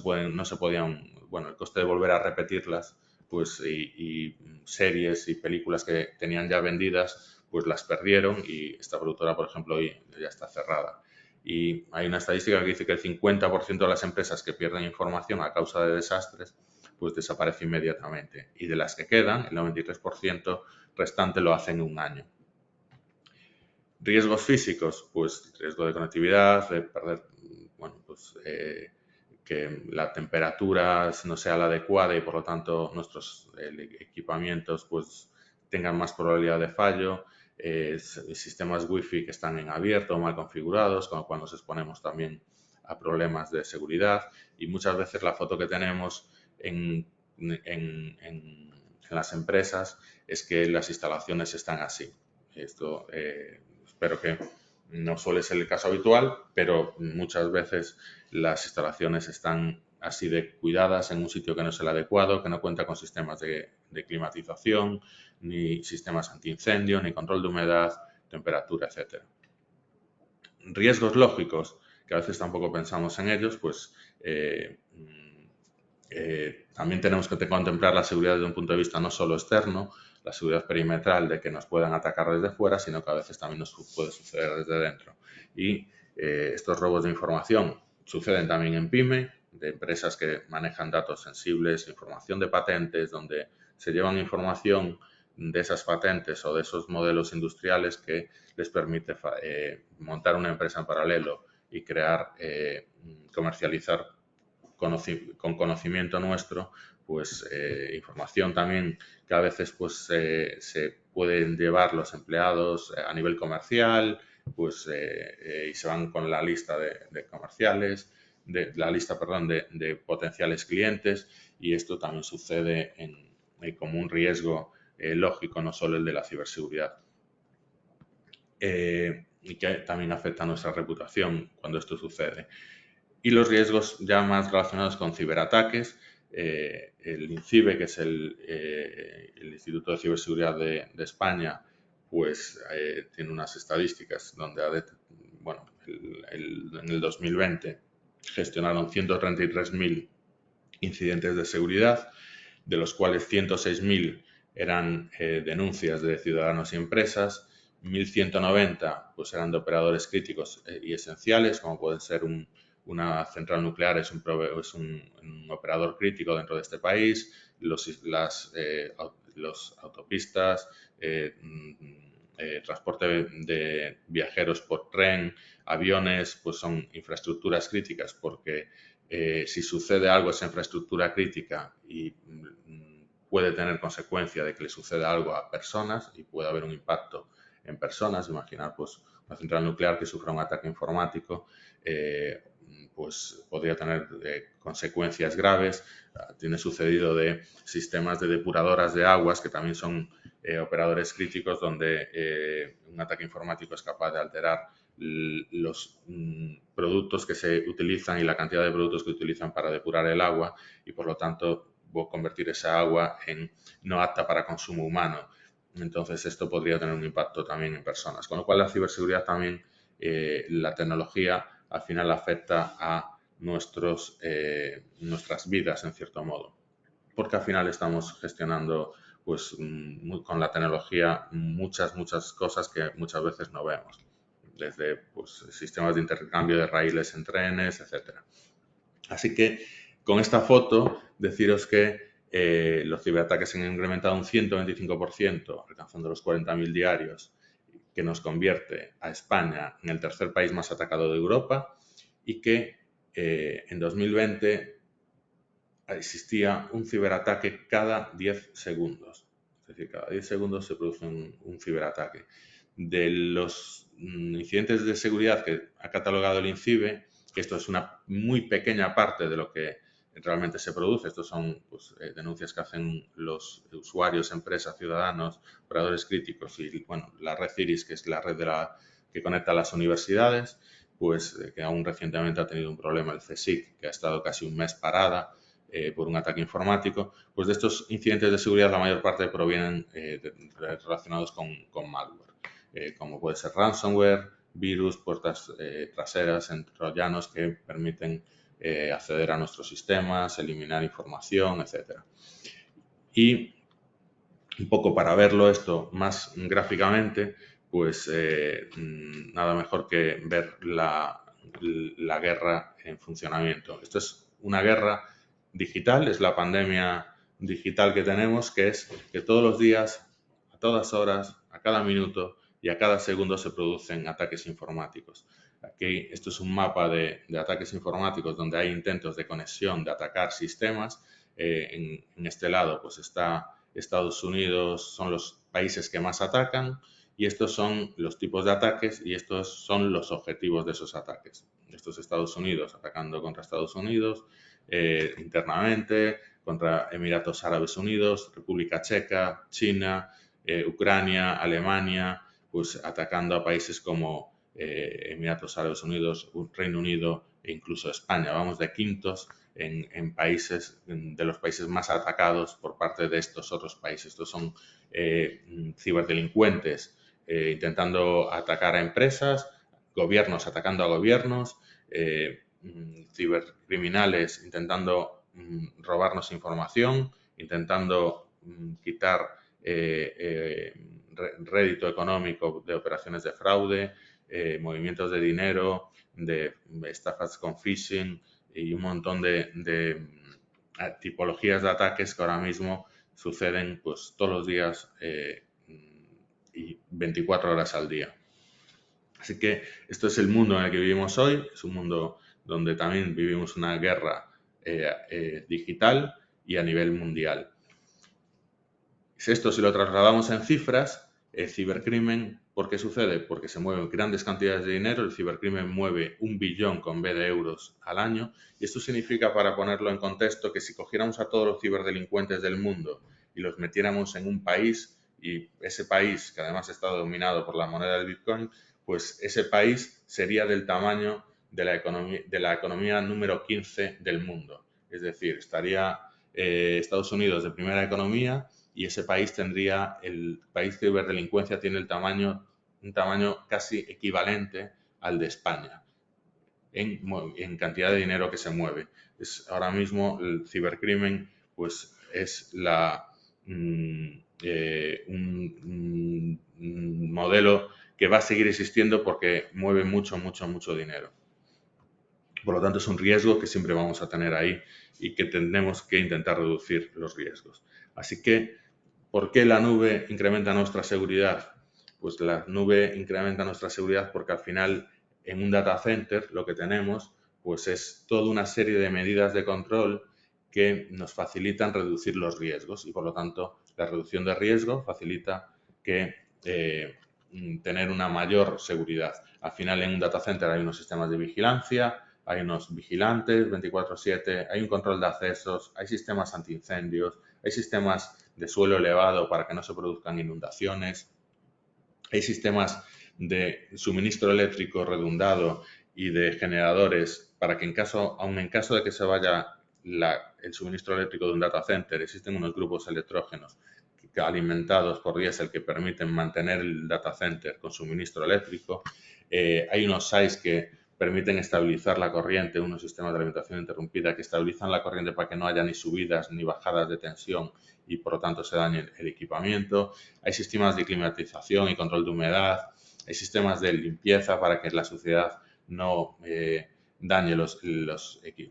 Speaker 3: podían, bueno, el coste de volver a repetirlas pues y series y películas que tenían ya vendidas pues las perdieron y esta productora, por ejemplo, hoy ya está cerrada. Y hay una estadística que dice que el 50% de las empresas que pierden información a causa de desastres pues desaparece inmediatamente. Y de las que quedan, el 93% restante lo hacen en un año. Riesgos físicos, pues riesgo de conectividad, de perder, bueno, pues que la temperatura no sea la adecuada y por lo tanto nuestros equipamientos pues tengan más probabilidad de fallo, sistemas wifi que están en abierto o mal configurados, con lo cual nos exponemos también a problemas de seguridad y muchas veces la foto que tenemos en las empresas es que las instalaciones están así. Esto espero que no suele ser el caso habitual, pero muchas veces las instalaciones están así de cuidadas en un sitio que no es el adecuado, que no cuenta con sistemas de climatización, ni sistemas antiincendio, ni control de humedad, temperatura, etc. Riesgos lógicos, que a veces tampoco pensamos en ellos, pues también tenemos que contemplar la seguridad desde un punto de vista no solo externo, la seguridad perimetral de que nos puedan atacar desde fuera, sino que a veces también nos puede suceder desde dentro. Y estos robos de información suceden también en PYME, de empresas que manejan datos sensibles, información de patentes, donde se llevan información de esas patentes o de esos modelos industriales que les permite montar una empresa en paralelo y crear, comercializar con conocimiento nuestro, pues información también que a veces pues se pueden llevar los empleados a nivel comercial, pues y se van con la lista de comerciales, de potenciales clientes, y esto también sucede como un riesgo lógico, no solo el de la ciberseguridad. Y que también afecta a nuestra reputación cuando esto sucede. Y los riesgos ya más relacionados con ciberataques, el INCIBE, que es el Instituto de Ciberseguridad de España, pues tiene unas estadísticas donde en el 2020 gestionaron 133.000 incidentes de seguridad, de los cuales 106.000 eran denuncias de ciudadanos y empresas, 1.190 pues eran de operadores críticos y esenciales, como pueden ser una central nuclear, es un operador crítico dentro de este país, los autopistas, transporte de viajeros por tren, aviones, pues son infraestructuras críticas porque si sucede algo a esa infraestructura crítica y puede tener consecuencia de que le suceda algo a personas y puede haber un impacto en personas. Imaginar pues una central nuclear que sufra un ataque informático, pues podría tener consecuencias graves. Tiene sucedido de sistemas de depuradoras de aguas que también son operadores críticos donde un ataque informático es capaz de alterar los productos que se utilizan y la cantidad de productos que utilizan para depurar el agua y por lo tanto convertir esa agua en no apta para consumo humano. Entonces esto podría tener un impacto también en personas. Con lo cual la ciberseguridad también, la tecnología al final afecta a nuestras vidas en cierto modo. Porque al final estamos gestionando pues con la tecnología muchas cosas que muchas veces no vemos. Desde pues, sistemas de intercambio de raíles en trenes, etc. Así que con esta foto deciros que los ciberataques se han incrementado un 125%, alcanzando los 40.000 diarios, que nos convierte a España en el tercer país más atacado de Europa y que en 2020 existía un ciberataque cada 10 segundos. Es decir, cada 10 segundos se produce un ciberataque. De los incidentes de seguridad que ha catalogado el INCIBE, que esto es una muy pequeña parte de lo que realmente se produce, estos son pues, denuncias que hacen los usuarios, empresas, ciudadanos, operadores críticos y bueno, la red CIRIS, que es la red que conecta a las universidades, pues que aún recientemente ha tenido un problema el CSIC, que ha estado casi un mes parada por un ataque informático. Pues de estos incidentes de seguridad la mayor parte provienen relacionados con malware, como puede ser ransomware, virus, puertas traseras, troyanos que permiten acceder a nuestros sistemas, eliminar información, etc. Y un poco para verlo esto más gráficamente, pues nada mejor que ver la guerra en funcionamiento. Esto es una guerra digital, es la pandemia digital que tenemos, que es que todos los días, a todas horas, a cada minuto y a cada segundo se producen ataques informáticos. Aquí esto es un mapa de ataques informáticos donde hay intentos de conexión, de atacar sistemas. En este lado pues está Estados Unidos, son los países que más atacan y estos son los tipos de ataques y estos son los objetivos de esos ataques. Estos Estados Unidos atacando contra Estados Unidos, internamente, contra Emiratos Árabes Unidos, República Checa, China, Ucrania, Alemania, pues atacando a países como Emiratos Árabes Unidos, Reino Unido e incluso España. Vamos de quintos en países, de los países más atacados por parte de estos otros países. Estos son ciberdelincuentes intentando atacar a empresas, gobiernos atacando a gobiernos, cibercriminales intentando robarnos información, intentando quitar rédito económico de operaciones de fraude, movimientos de dinero, de estafas con phishing y un montón de tipologías de ataques que ahora mismo suceden pues todos los días y 24 horas al día. Así que esto es el mundo en el que vivimos hoy, es un mundo donde también vivimos una guerra digital y a nivel mundial. Esto, si lo trasladamos en cifras, el cibercrimen, ¿por qué sucede? Porque se mueven grandes cantidades de dinero, el cibercrimen mueve 1 billón con B de euros al año, y esto significa, para ponerlo en contexto, que si cogiéramos a todos los ciberdelincuentes del mundo y los metiéramos en un país, y ese país, que además está dominado por la moneda del Bitcoin, pues ese país sería del tamaño de la economía número 15 del mundo. Es decir, estaría Estados Unidos de primera economía, y ese país tendría, el país de ciberdelincuencia tiene un tamaño casi equivalente al de España en cantidad de dinero que se mueve. Ahora mismo el cibercrimen pues es un modelo que va a seguir existiendo porque mueve mucho dinero. Por lo tanto, es un riesgo que siempre vamos a tener ahí y que tenemos que intentar reducir los riesgos. Así que, ¿por qué la nube incrementa nuestra seguridad? Pues la nube incrementa nuestra seguridad porque al final en un data center lo que tenemos pues es toda una serie de medidas de control que nos facilitan reducir los riesgos y por lo tanto la reducción de riesgo facilita que tener una mayor seguridad. Al final en un data center hay unos sistemas de vigilancia, hay unos vigilantes 24/7, hay un control de accesos, hay sistemas antiincendios, hay sistemas de suelo elevado para que no se produzcan inundaciones, hay sistemas de suministro eléctrico redundado y de generadores para que aun en caso de que se vaya el suministro eléctrico de un data center, existen unos grupos electrógenos alimentados por diésel que permiten mantener el data center con suministro eléctrico. Hay unos SAIs que permiten estabilizar la corriente, unos sistemas de alimentación interrumpida que estabilizan la corriente para que no haya ni subidas ni bajadas de tensión y por lo tanto se dañe el equipamiento. Hay sistemas de climatización y control de humedad, hay sistemas de limpieza para que la suciedad no dañe los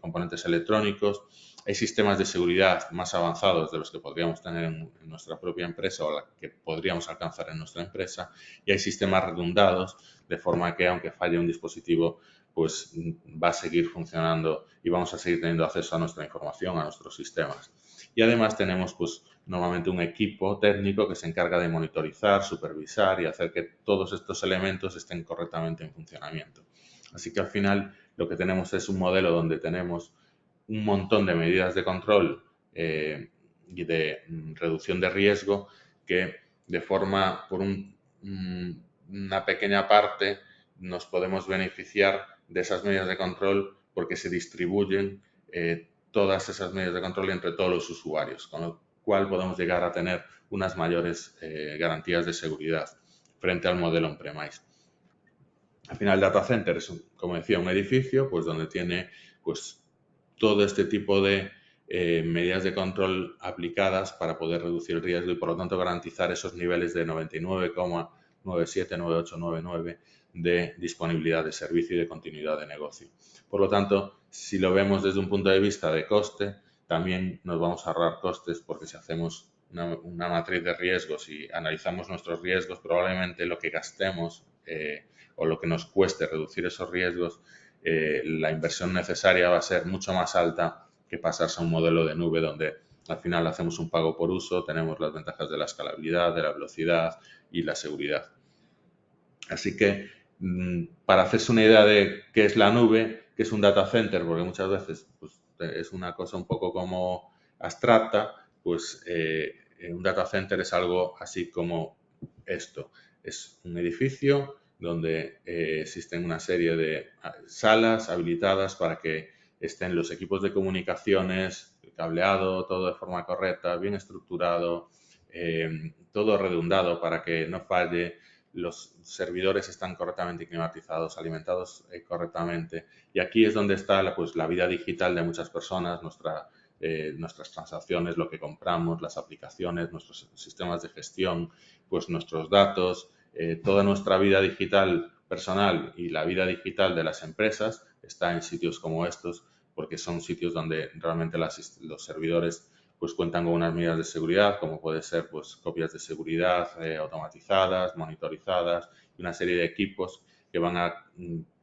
Speaker 3: componentes electrónicos. Hay sistemas de seguridad más avanzados de los que podríamos tener en nuestra propia empresa o la que podríamos alcanzar en nuestra empresa, y hay sistemas redundados de forma que aunque falle un dispositivo pues va a seguir funcionando y vamos a seguir teniendo acceso a nuestra información, a nuestros sistemas. Y además tenemos pues normalmente un equipo técnico que se encarga de monitorizar, supervisar y hacer que todos estos elementos estén correctamente en funcionamiento. Así que al final lo que tenemos es un modelo donde tenemos un montón de medidas de control y de reducción de riesgo que de forma, por una pequeña parte, nos podemos beneficiar de esas medidas de control porque se distribuyen todas esas medidas de control entre todos los usuarios, con lo cual podemos llegar a tener unas mayores garantías de seguridad frente al modelo on-premise. Al final, el data center es, como decía, un edificio pues donde tiene pues todo este tipo de medidas de control aplicadas para poder reducir el riesgo y por lo tanto garantizar esos niveles de 99,97, 98, 99 de disponibilidad de servicio y de continuidad de negocio. Por lo tanto, si lo vemos desde un punto de vista de coste, también nos vamos a ahorrar costes porque si hacemos una matriz de riesgos y analizamos nuestros riesgos, probablemente lo que gastemos o lo que nos cueste reducir esos riesgos, la inversión necesaria va a ser mucho más alta que pasarse a un modelo de nube donde al final hacemos un pago por uso, tenemos las ventajas de la escalabilidad, de la velocidad y la seguridad. Así que para hacerse una idea de qué es la nube, qué es un data center, porque muchas veces pues, es una cosa un poco como abstracta, pues un data center es algo así como esto. Es un edificio donde existen una serie de salas habilitadas para que estén los equipos de comunicaciones, el cableado, todo de forma correcta, bien estructurado, todo redundado para que no falle, los servidores están correctamente climatizados, alimentados correctamente. Y aquí es donde está la vida digital de muchas personas, nuestras transacciones, lo que compramos, las aplicaciones, nuestros sistemas de gestión, pues nuestros datos, toda nuestra vida digital personal y la vida digital de las empresas está en sitios como estos, porque son sitios donde realmente los servidores pues cuentan con unas medidas de seguridad, como puede ser pues copias de seguridad automatizadas, monitorizadas y una serie de equipos que van a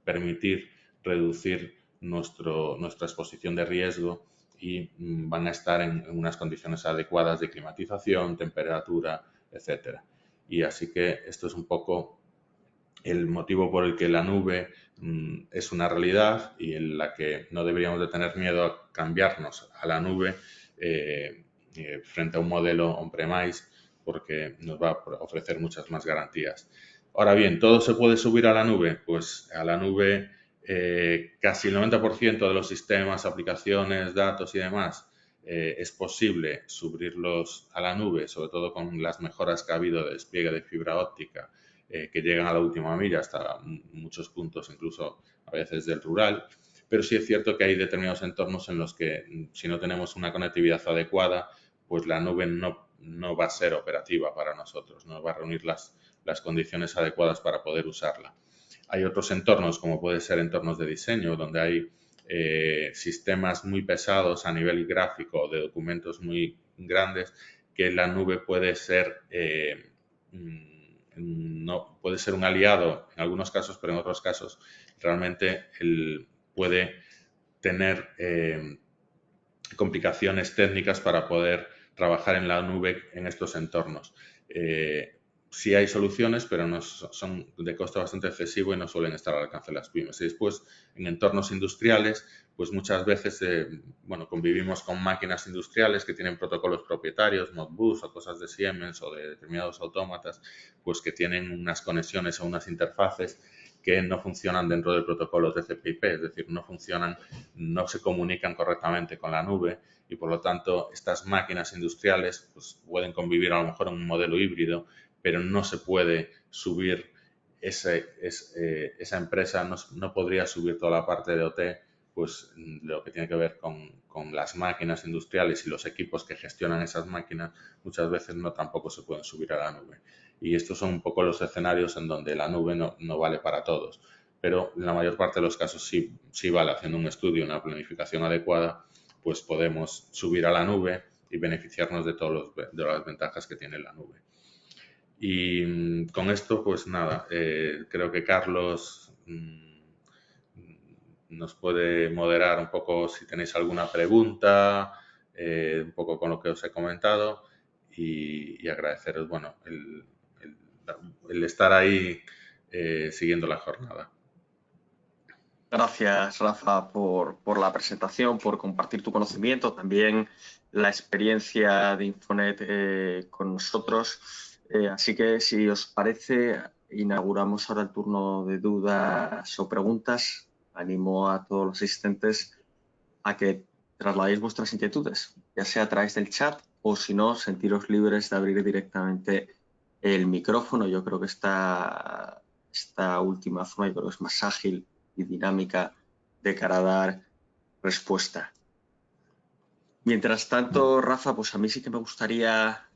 Speaker 3: permitir reducir nuestra exposición de riesgo y van a estar en unas condiciones adecuadas de climatización, temperatura, etcétera. Y así que esto es un poco el motivo por el que la nube es una realidad y en la que no deberíamos de tener miedo a cambiarnos a la nube frente a un modelo on-premise, porque nos va a ofrecer muchas más garantías. Ahora bien, ¿todo se puede subir a la nube? Pues a la nube casi el 90% de los sistemas, aplicaciones, datos y demás es posible subirlos a la nube, sobre todo con las mejoras que ha habido de despliegue de fibra óptica que llegan a la última milla hasta muchos puntos, incluso a veces del rural. Pero sí es cierto que hay determinados entornos en los que si no tenemos una conectividad adecuada, pues la nube no va a ser operativa para nosotros, no va a reunir las condiciones adecuadas para poder usarla. Hay otros entornos, como puede ser entornos de diseño, donde hay sistemas muy pesados a nivel gráfico de documentos muy grandes, que la nube puede ser no puede ser un aliado en algunos casos, pero en otros casos realmente él puede tener complicaciones técnicas para poder trabajar en la nube en estos entornos. Sí hay soluciones, pero no son de coste bastante excesivo y no suelen estar al alcance de las pymes. Y después, en entornos industriales, pues muchas veces convivimos con máquinas industriales que tienen protocolos propietarios, Modbus o cosas de Siemens o de determinados autómatas, pues que tienen unas conexiones o unas interfaces que no funcionan dentro del protocolo TCP/IP, es decir, no funcionan, no se comunican correctamente con la nube y por lo tanto estas máquinas industriales pues, pueden convivir a lo mejor en un modelo híbrido, pero no se puede subir esa empresa, no podría subir toda la parte de OT, pues lo que tiene que ver con las máquinas industriales y los equipos que gestionan esas máquinas, muchas veces tampoco se pueden subir a la nube. Y estos son un poco los escenarios en donde la nube no vale para todos, pero en la mayor parte de los casos sí vale. Haciendo un estudio, una planificación adecuada, pues podemos subir a la nube y beneficiarnos de las ventajas que tiene la nube. Y con esto, pues nada, creo que Carlos nos puede moderar un poco si tenéis alguna pregunta, un poco con lo que os he comentado y agradeceros, bueno, el estar ahí siguiendo la jornada.
Speaker 2: Gracias, Rafa, por la presentación, por compartir tu conocimiento, también la experiencia de Infonet con nosotros. Así que, si os parece, inauguramos ahora el turno de dudas o preguntas. Animo a todos los asistentes a que trasladéis vuestras inquietudes, ya sea a través del chat o, si no, sentiros libres de abrir directamente el micrófono. Yo creo que esta última forma yo creo que es más ágil y dinámica de cara a dar respuesta. Mientras tanto, Rafa, pues a mí sí que me gustaría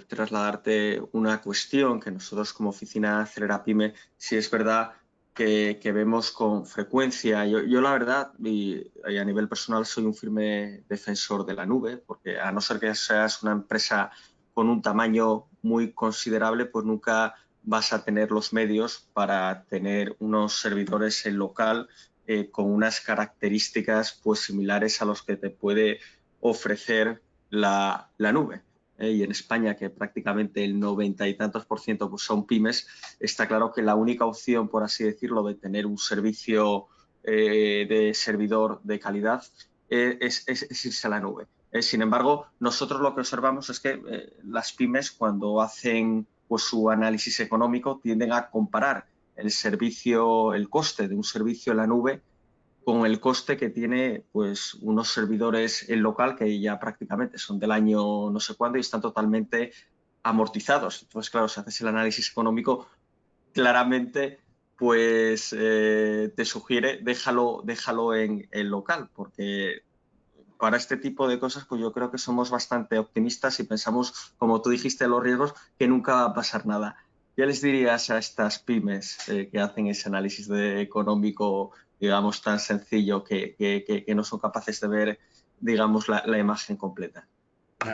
Speaker 2: trasladarte una cuestión que nosotros como oficina Acelera Pyme, sí es verdad que vemos con frecuencia. Yo la verdad, y a nivel personal, soy un firme defensor de la nube, porque a no ser que seas una empresa con un tamaño muy considerable, pues nunca vas a tener los medios para tener unos servidores en local con unas características pues similares a los que te puede ofrecer la nube. Y en España, que prácticamente el 90 y tantos % pues son pymes, está claro que la única opción, por así decirlo, de tener un servicio de servidor de calidad es irse a la nube. Sin embargo, nosotros lo que observamos es que las pymes, cuando hacen pues, su análisis económico, tienden a comparar el coste de un servicio en la nube con el coste que tiene pues, unos servidores en local que ya prácticamente son del año no sé cuándo y están totalmente amortizados. Entonces, claro, si haces el análisis económico, claramente pues te sugiere déjalo en local, porque para este tipo de cosas pues yo creo que somos bastante optimistas y pensamos, como tú dijiste, los riesgos, que nunca va a pasar nada. ¿Qué les dirías a estas pymes que hacen ese análisis económico, digamos, tan sencillo que no son capaces de ver, digamos, la imagen completa?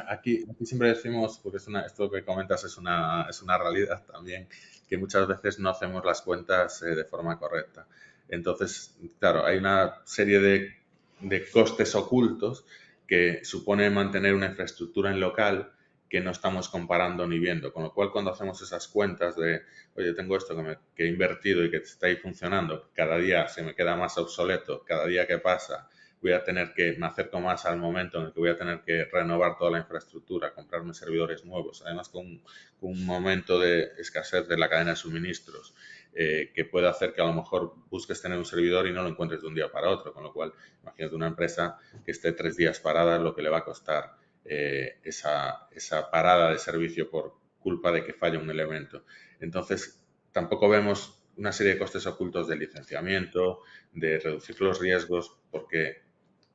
Speaker 3: Aquí siempre decimos, porque esto que comentas es una realidad también, que muchas veces no hacemos las cuentas de forma correcta. Entonces, claro, hay una serie de costes ocultos que supone mantener una infraestructura en local que no estamos comparando ni viendo. Con lo cual, cuando hacemos esas cuentas de, oye, tengo esto que he invertido y que está ahí funcionando, cada día se me queda más obsoleto, cada día que pasa voy a tener que, me acerco más al momento en el que voy a tener que renovar toda la infraestructura, comprarme servidores nuevos, además con un momento de escasez de la cadena de suministros, que puede hacer que a lo mejor busques tener un servidor y no lo encuentres de un día para otro, con lo cual, imagínate una empresa que esté 3 días parada, lo que le va a costar esa parada de servicio por culpa de que falla un elemento. Entonces, tampoco vemos una serie de costes ocultos de licenciamiento, de reducir los riesgos, porque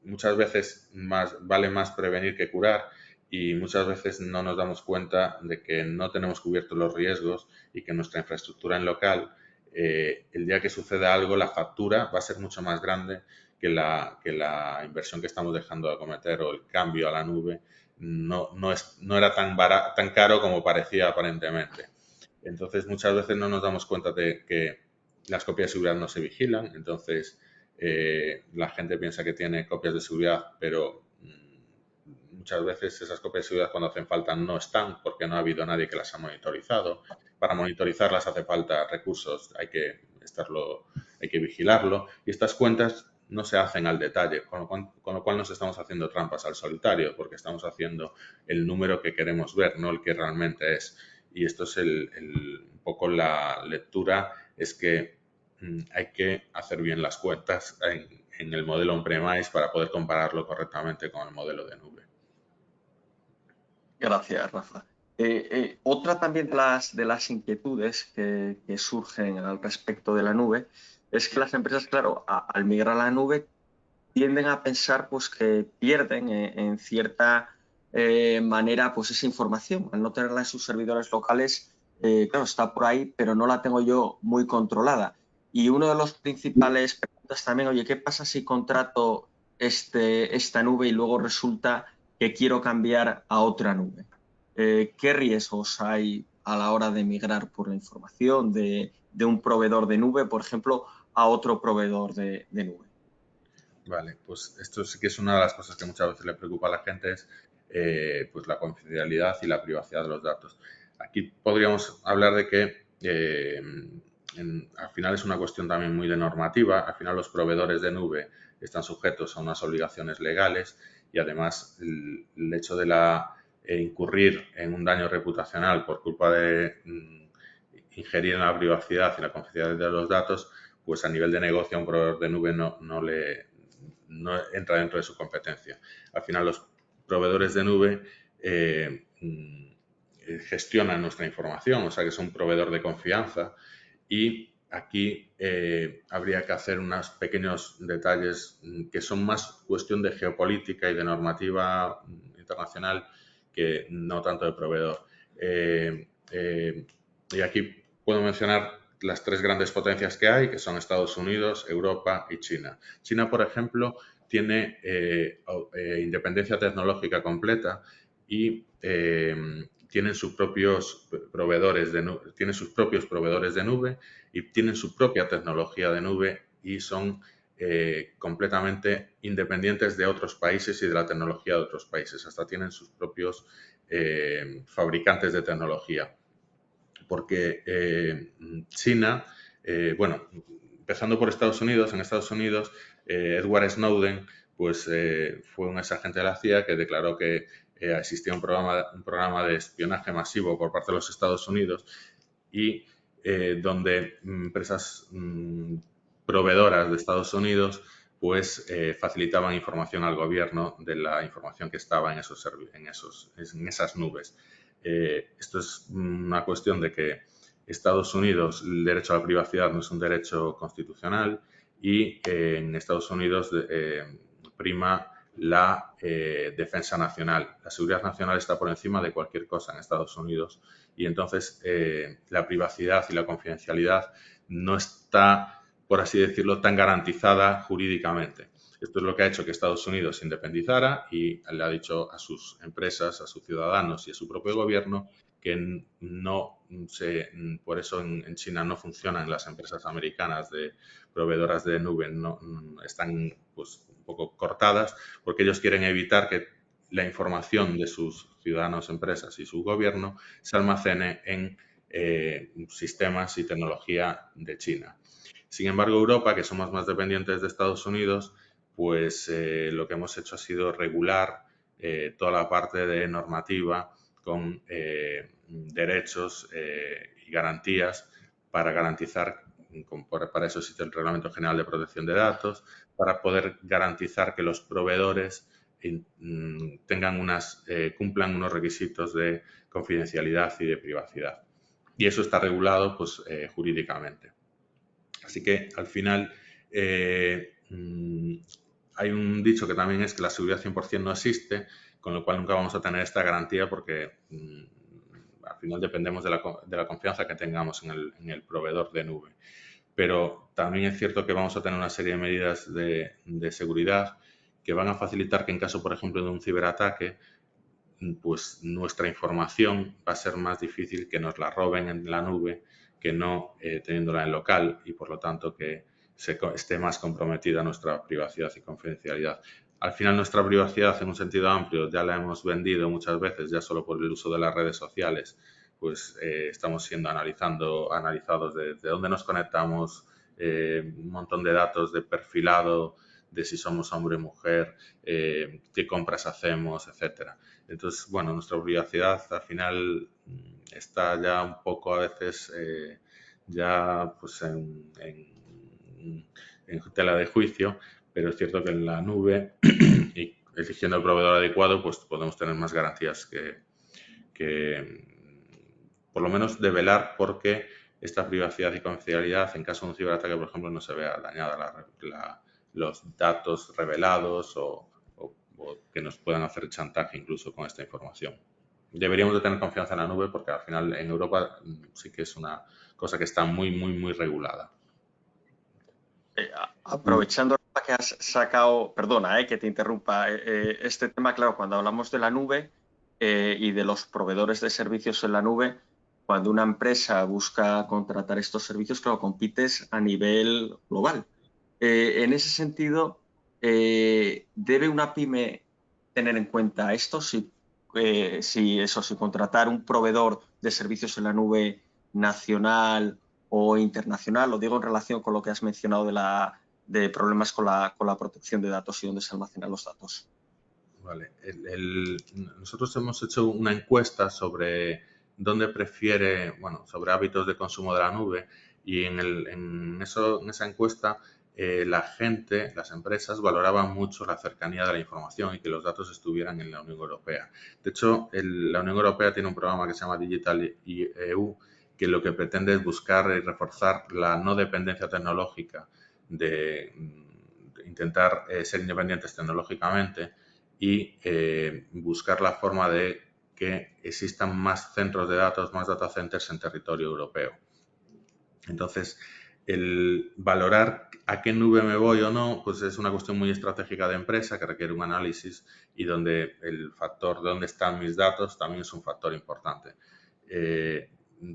Speaker 3: muchas veces vale más prevenir que curar y muchas veces no nos damos cuenta de que no tenemos cubiertos los riesgos y que nuestra infraestructura en local, el día que suceda algo, la factura va a ser mucho más grande que la inversión que estamos dejando de acometer o el cambio a la nube no era tan caro como parecía aparentemente. Entonces, muchas veces no nos damos cuenta de que las copias de seguridad no se vigilan, entonces la gente piensa que tiene copias de seguridad, pero muchas veces esas copias de seguridad cuando hacen falta no están porque no ha habido nadie que las ha monitorizado. Para monitorizarlas hace falta recursos, hay que vigilarlo y estas cuentas no se hacen al detalle, con lo cual nos estamos haciendo trampas al solitario porque estamos haciendo el número que queremos ver, no el que realmente es. Y esto es un poco la lectura, es que hay que hacer bien las cuentas en el modelo on-premise para poder compararlo correctamente con el modelo de nube.
Speaker 2: Gracias, Rafa. Otra también de las inquietudes que surgen al respecto de la nube es que las empresas, claro, al migrar a la nube tienden a pensar pues, que pierden en cierta manera pues, esa información. Al no tenerla en sus servidores locales, claro, está por ahí, pero no la tengo yo muy controlada. Y uno de los principales preguntas también, oye, ¿qué pasa si contrato esta nube y luego resulta que quiero cambiar a otra nube? ¿Qué riesgos hay a la hora de migrar por la información de un proveedor de nube, por ejemplo, a otro proveedor de nube?
Speaker 3: Vale, pues esto sí que es una de las cosas que muchas veces le preocupa a la gente, es pues la confidencialidad y la privacidad de los datos. Aquí podríamos hablar de que al final es una cuestión también muy de normativa. Al final los proveedores de nube están sujetos a unas obligaciones legales y además el hecho de incurrir en un daño reputacional por culpa de ingerir en la privacidad y la confidencialidad de los datos, pues a nivel de negocio a un proveedor de nube no entra dentro de su competencia. Al final los proveedores de nube gestionan nuestra información, o sea que son un proveedor de confianza y aquí habría que hacer unos pequeños detalles que son más cuestión de geopolítica y de normativa internacional que no tanto de proveedor. Y aquí puedo mencionar las 3 grandes potencias que hay, que son Estados Unidos, Europa y China. China, por ejemplo, tiene independencia tecnológica completa y tienen sus propios proveedores de nube, y tienen su propia tecnología de nube y son completamente independientes de otros países y de la tecnología de otros países. Hasta tienen sus propios fabricantes de tecnología. Porque China, bueno, empezando por Estados Unidos, en Estados Unidos, Edward Snowden pues, fue un exagente de la CIA que declaró que existía un programa de espionaje masivo por parte de los Estados Unidos y donde empresas proveedoras de Estados Unidos pues facilitaban información al gobierno de la información que estaba en esas nubes. Esto es una cuestión de que Estados Unidos, el derecho a la privacidad no es un derecho constitucional y en Estados Unidos prima la defensa nacional. La seguridad nacional está por encima de cualquier cosa en Estados Unidos y entonces la privacidad y la confidencialidad no está, por así decirlo, tan garantizada jurídicamente. Esto es lo que ha hecho que Estados Unidos se independizara y le ha dicho a sus empresas, a sus ciudadanos y a su propio gobierno que por eso en China no funcionan las empresas americanas de proveedoras de nube, están pues un poco cortadas, porque ellos quieren evitar que la información de sus ciudadanos, empresas y su gobierno se almacene en sistemas y tecnología de China. Sin embargo, Europa, que somos más dependientes de Estados Unidos, pues lo que hemos hecho ha sido regular toda la parte de normativa con derechos y garantías para garantizar, para eso existe el Reglamento General de Protección de Datos, para poder garantizar que los proveedores cumplan unos requisitos de confidencialidad y de privacidad. Y eso está regulado pues, jurídicamente. Así que al final hay un dicho que también es que la seguridad 100% no existe, con lo cual nunca vamos a tener esta garantía porque al final dependemos de la confianza que tengamos en el proveedor de nube. Pero también es cierto que vamos a tener una serie de medidas de seguridad que van a facilitar que en caso, por ejemplo, de un ciberataque, pues nuestra información va a ser más difícil que nos la roben en la nube que no teniéndola en local y, por lo tanto, que esté más comprometida nuestra privacidad y confidencialidad. Al final, nuestra privacidad, en un sentido amplio, ya la hemos vendido muchas veces, ya solo por el uso de las redes sociales, pues estamos siendo analizados de dónde nos conectamos, un montón de datos de perfilado, de si somos hombre o mujer, qué compras hacemos, etcétera. Entonces, bueno, nuestra privacidad al final está ya un poco a veces ya pues en tela de juicio, pero es cierto que en la nube y eligiendo el proveedor adecuado, pues podemos tener más garantías que por lo menos de velar porque esta privacidad y confidencialidad, en caso de un ciberataque, por ejemplo, no se vea dañada los datos revelados o que nos puedan hacer chantaje incluso con esta información. Deberíamos de tener confianza en la nube porque al final en Europa sí que es una cosa que está muy, muy, muy regulada.
Speaker 2: Aprovechando que has sacado, perdona que te interrumpa, este tema, claro, cuando hablamos de la nube y de los proveedores de servicios en la nube, cuando una empresa busca contratar estos servicios, claro, compites a nivel global. En ese sentido, ¿debe una pyme tener en cuenta esto? Si contratar un proveedor de servicios en la nube nacional o internacional, lo digo en relación con lo que has mencionado de problemas con la protección de datos y dónde se almacenan los datos.
Speaker 3: Vale. Nosotros hemos hecho una encuesta sobre dónde sobre hábitos de consumo de la nube y en esa encuesta las empresas valoraban mucho la cercanía de la información y que los datos estuvieran en la Unión Europea. De hecho, la Unión Europea tiene un programa que se llama Digital EU que lo que pretende es buscar y reforzar la no dependencia tecnológica de intentar ser independientes tecnológicamente y buscar la forma de que existan más centros de datos, más data centers en territorio europeo. Entonces, el valorar a qué nube me voy o no, pues es una cuestión muy estratégica de empresa que requiere un análisis y donde el factor de dónde están mis datos también es un factor importante.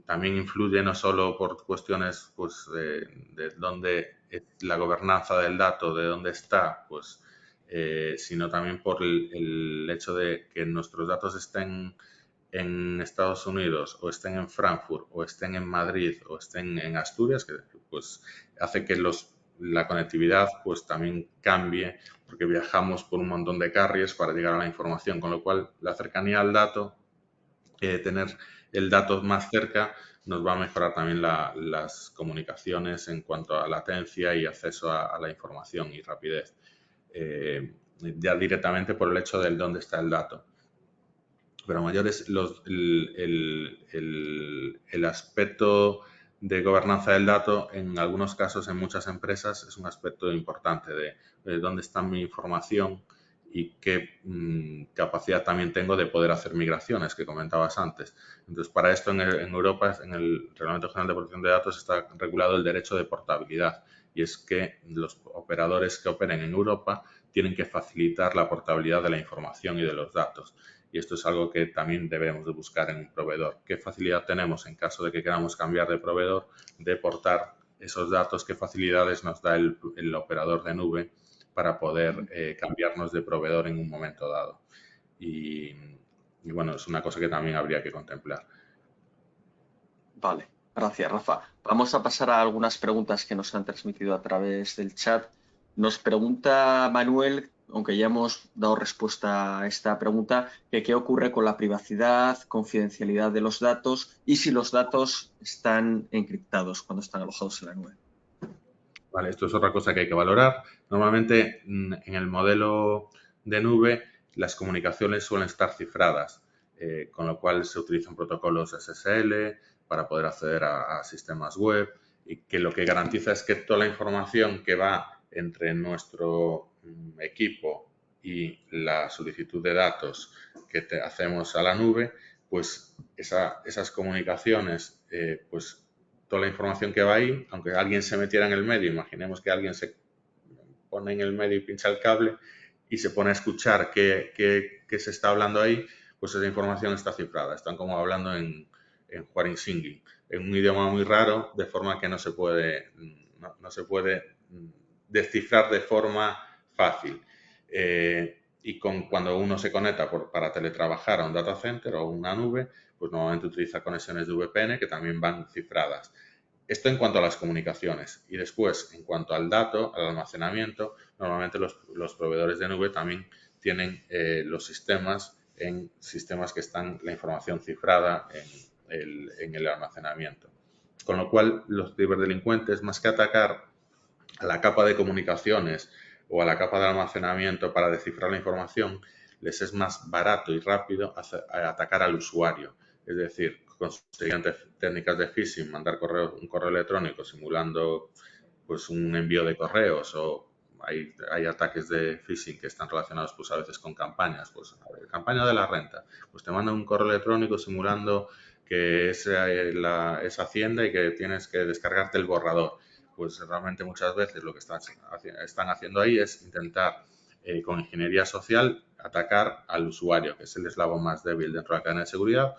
Speaker 3: También influye no solo por cuestiones pues, de dónde es la gobernanza del dato, de dónde está, pues sino también por el hecho de que nuestros datos estén en Estados Unidos o estén en Frankfurt o estén en Madrid o estén en Asturias, que pues hace que la conectividad pues también cambie porque viajamos por un montón de carriers para llegar a la información, con lo cual la cercanía al dato, tener el dato más cerca nos va a mejorar también las comunicaciones en cuanto a latencia y acceso a la información y rapidez. Ya directamente por el hecho del dónde está el dato. Pero mayores el aspecto de gobernanza del dato, en algunos casos, en muchas empresas, es un aspecto importante de dónde está mi información y qué capacidad también tengo de poder hacer migraciones, que comentabas antes. Entonces, para esto en Europa, en el Reglamento General de Protección de Datos, está regulado el derecho de portabilidad. Y es que los operadores que operen en Europa tienen que facilitar la portabilidad de la información y de los datos. Y esto es algo que también debemos de buscar en un proveedor. ¿Qué facilidad tenemos en caso de que queramos cambiar de proveedor de portar esos datos? ¿Qué facilidades nos da el operador de nube para poder cambiarnos de proveedor en un momento dado? Y bueno, es una cosa que también habría que contemplar.
Speaker 2: Vale, gracias, Rafa. Vamos a pasar a algunas preguntas que nos han transmitido a través del chat. Nos pregunta Manuel, aunque ya hemos dado respuesta a esta pregunta, que qué ocurre con la privacidad, confidencialidad de los datos y si los datos están encriptados cuando están alojados en la nube.
Speaker 3: Vale, esto es otra cosa que hay que valorar. Normalmente en el modelo de nube las comunicaciones suelen estar cifradas, con lo cual se utilizan protocolos SSL para poder acceder a sistemas web y que lo que garantiza es que toda la información que va entre nuestro equipo y la solicitud de datos que hacemos a la nube, pues esas comunicaciones, pues toda la información que va ahí, aunque alguien se metiera en el medio, imaginemos que alguien se pone en el medio y pincha el cable y se pone a escuchar qué se está hablando ahí, pues esa información está cifrada. Están como hablando en Huarizingui, en un idioma muy raro, de forma que no se puede descifrar de forma fácil. Y cuando uno se conecta para teletrabajar a un data center o una nube, pues normalmente utiliza conexiones de VPN que también van cifradas. Esto en cuanto a las comunicaciones. Y después, en cuanto al dato, al almacenamiento, normalmente los proveedores de nube también tienen los sistemas en sistemas que están la información cifrada en el almacenamiento. Con lo cual, los ciberdelincuentes, más que atacar a la capa de comunicaciones o a la capa de almacenamiento para descifrar la información, les es más barato y rápido atacar al usuario. Es decir, consiguiendo técnicas de phishing, mandar un correo electrónico simulando pues un envío de correos, o hay ataques de phishing que están relacionados pues a veces con campañas, pues campaña de la renta, pues te mandan un correo electrónico simulando que es Hacienda y que tienes que descargarte el borrador. Pues realmente muchas veces lo que están haciendo ahí es intentar con ingeniería social atacar al usuario, que es el eslabón más débil dentro de la cadena de seguridad,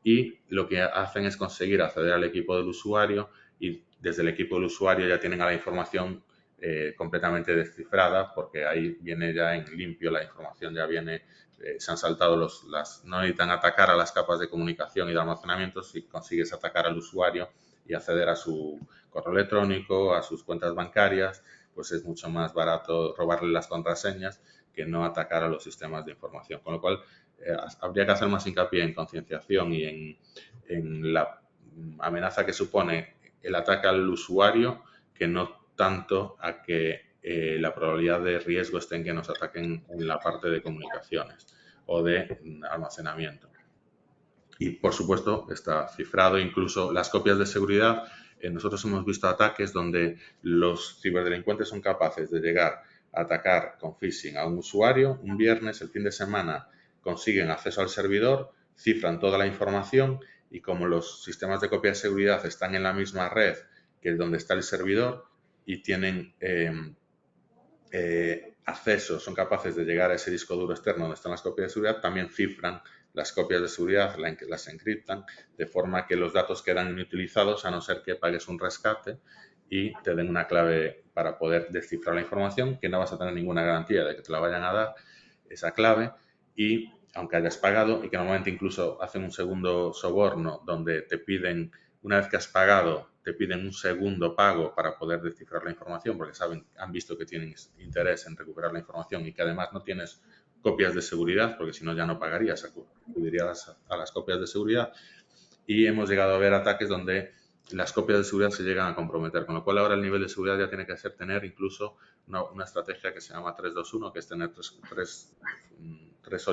Speaker 3: y lo que hacen es conseguir acceder al equipo del usuario y desde el equipo del usuario ya tienen a la información completamente descifrada, porque ahí viene ya en limpio la información, ya viene, se han saltado no necesitan atacar a las capas de comunicación y de almacenamiento. Si consigues atacar al usuario y acceder a su correo electrónico, a sus cuentas bancarias, pues es mucho más barato robarle las contraseñas que no atacar a los sistemas de información. Con lo cual, habría que hacer más hincapié en concienciación y en la amenaza que supone el ataque al usuario, que no tanto a que la probabilidad de riesgo esté en que nos ataquen en la parte de comunicaciones o de almacenamiento. Y, por supuesto, está cifrado incluso las copias de seguridad. Nosotros hemos visto ataques donde los ciberdelincuentes son capaces de llegar a atacar con phishing a un usuario un viernes, el fin de semana consiguen acceso al servidor, cifran toda la información y como los sistemas de copia de seguridad están en la misma red que es donde está el servidor y tienen acceso, son capaces de llegar a ese disco duro externo donde están las copias de seguridad, también cifran las copias de seguridad, las encriptan, de forma que los datos quedan inutilizados a no ser que pagues un rescate y te den una clave para poder descifrar la información, que no vas a tener ninguna garantía de que te la vayan a dar, esa clave, y aunque hayas pagado, y que normalmente incluso hacen un segundo soborno donde te piden, una vez que has pagado, te piden un segundo pago para poder descifrar la información porque han visto que tienes interés en recuperar la información y que además no tienes copias de seguridad, porque si no ya no pagarías, acudirías a las copias de seguridad. Y hemos llegado a ver ataques donde las copias de seguridad se llegan a comprometer, con lo cual ahora el nivel de seguridad ya tiene que ser tener incluso una estrategia que se llama 3-2-1, que es tener tres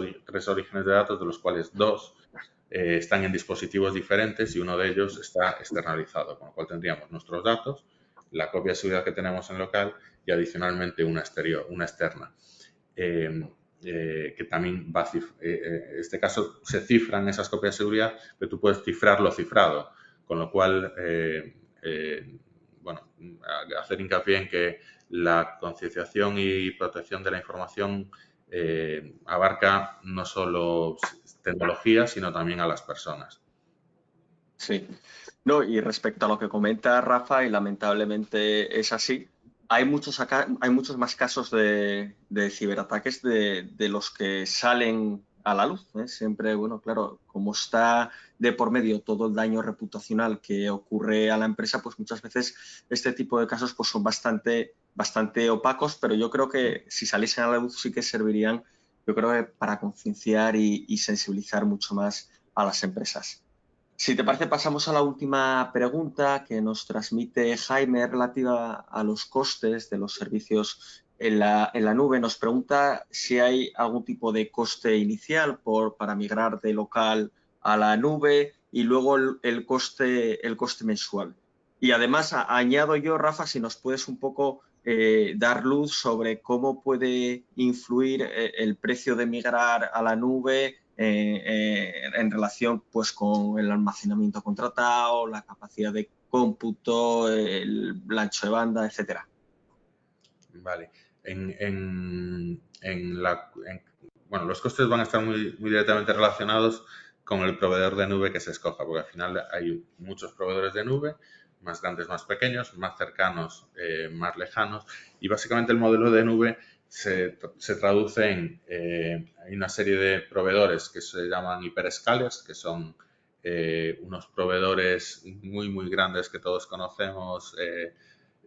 Speaker 3: orígenes de datos, de los cuales dos están en dispositivos diferentes y uno de ellos está externalizado, con lo cual tendríamos nuestros datos, la copia de seguridad que tenemos en local y adicionalmente una externa. Que también en este caso se cifran esas copias de seguridad, pero tú puedes cifrar lo cifrado, con lo cual, bueno, hacer hincapié en que la concienciación y protección de la información abarca no solo tecnología, sino también a las personas.
Speaker 2: Sí. No, y respecto a lo que comenta Rafa, y lamentablemente es así, hay muchos más casos de ciberataques de los que salen a la luz, ¿eh? Siempre, bueno, claro, como está de por medio todo el daño reputacional que ocurre a la empresa, pues muchas veces este tipo de casos pues son bastante opacos, pero yo creo que si saliesen a la luz sí que servirían, yo creo que para concienciar y sensibilizar mucho más a las empresas. Si te parece, pasamos a la última pregunta que nos transmite Jaime relativa a los costes de los servicios en la nube. Nos pregunta si hay algún tipo de coste inicial para migrar de local a la nube y luego el coste mensual. Y además añado yo, Rafa, si nos puedes un poco dar luz sobre cómo puede influir el precio de migrar a la nube en relación pues, con el almacenamiento contratado, la capacidad de cómputo, el ancho de banda, etcétera.
Speaker 3: Vale. Bueno, los costes van a estar muy directamente relacionados con el proveedor de nube que se escoja, porque al final hay muchos proveedores de nube, más grandes, más pequeños, más cercanos, más lejanos, y básicamente el modelo de nube se traduce en hay una serie de proveedores que se llaman hyperscalers, que son unos proveedores muy grandes que todos conocemos,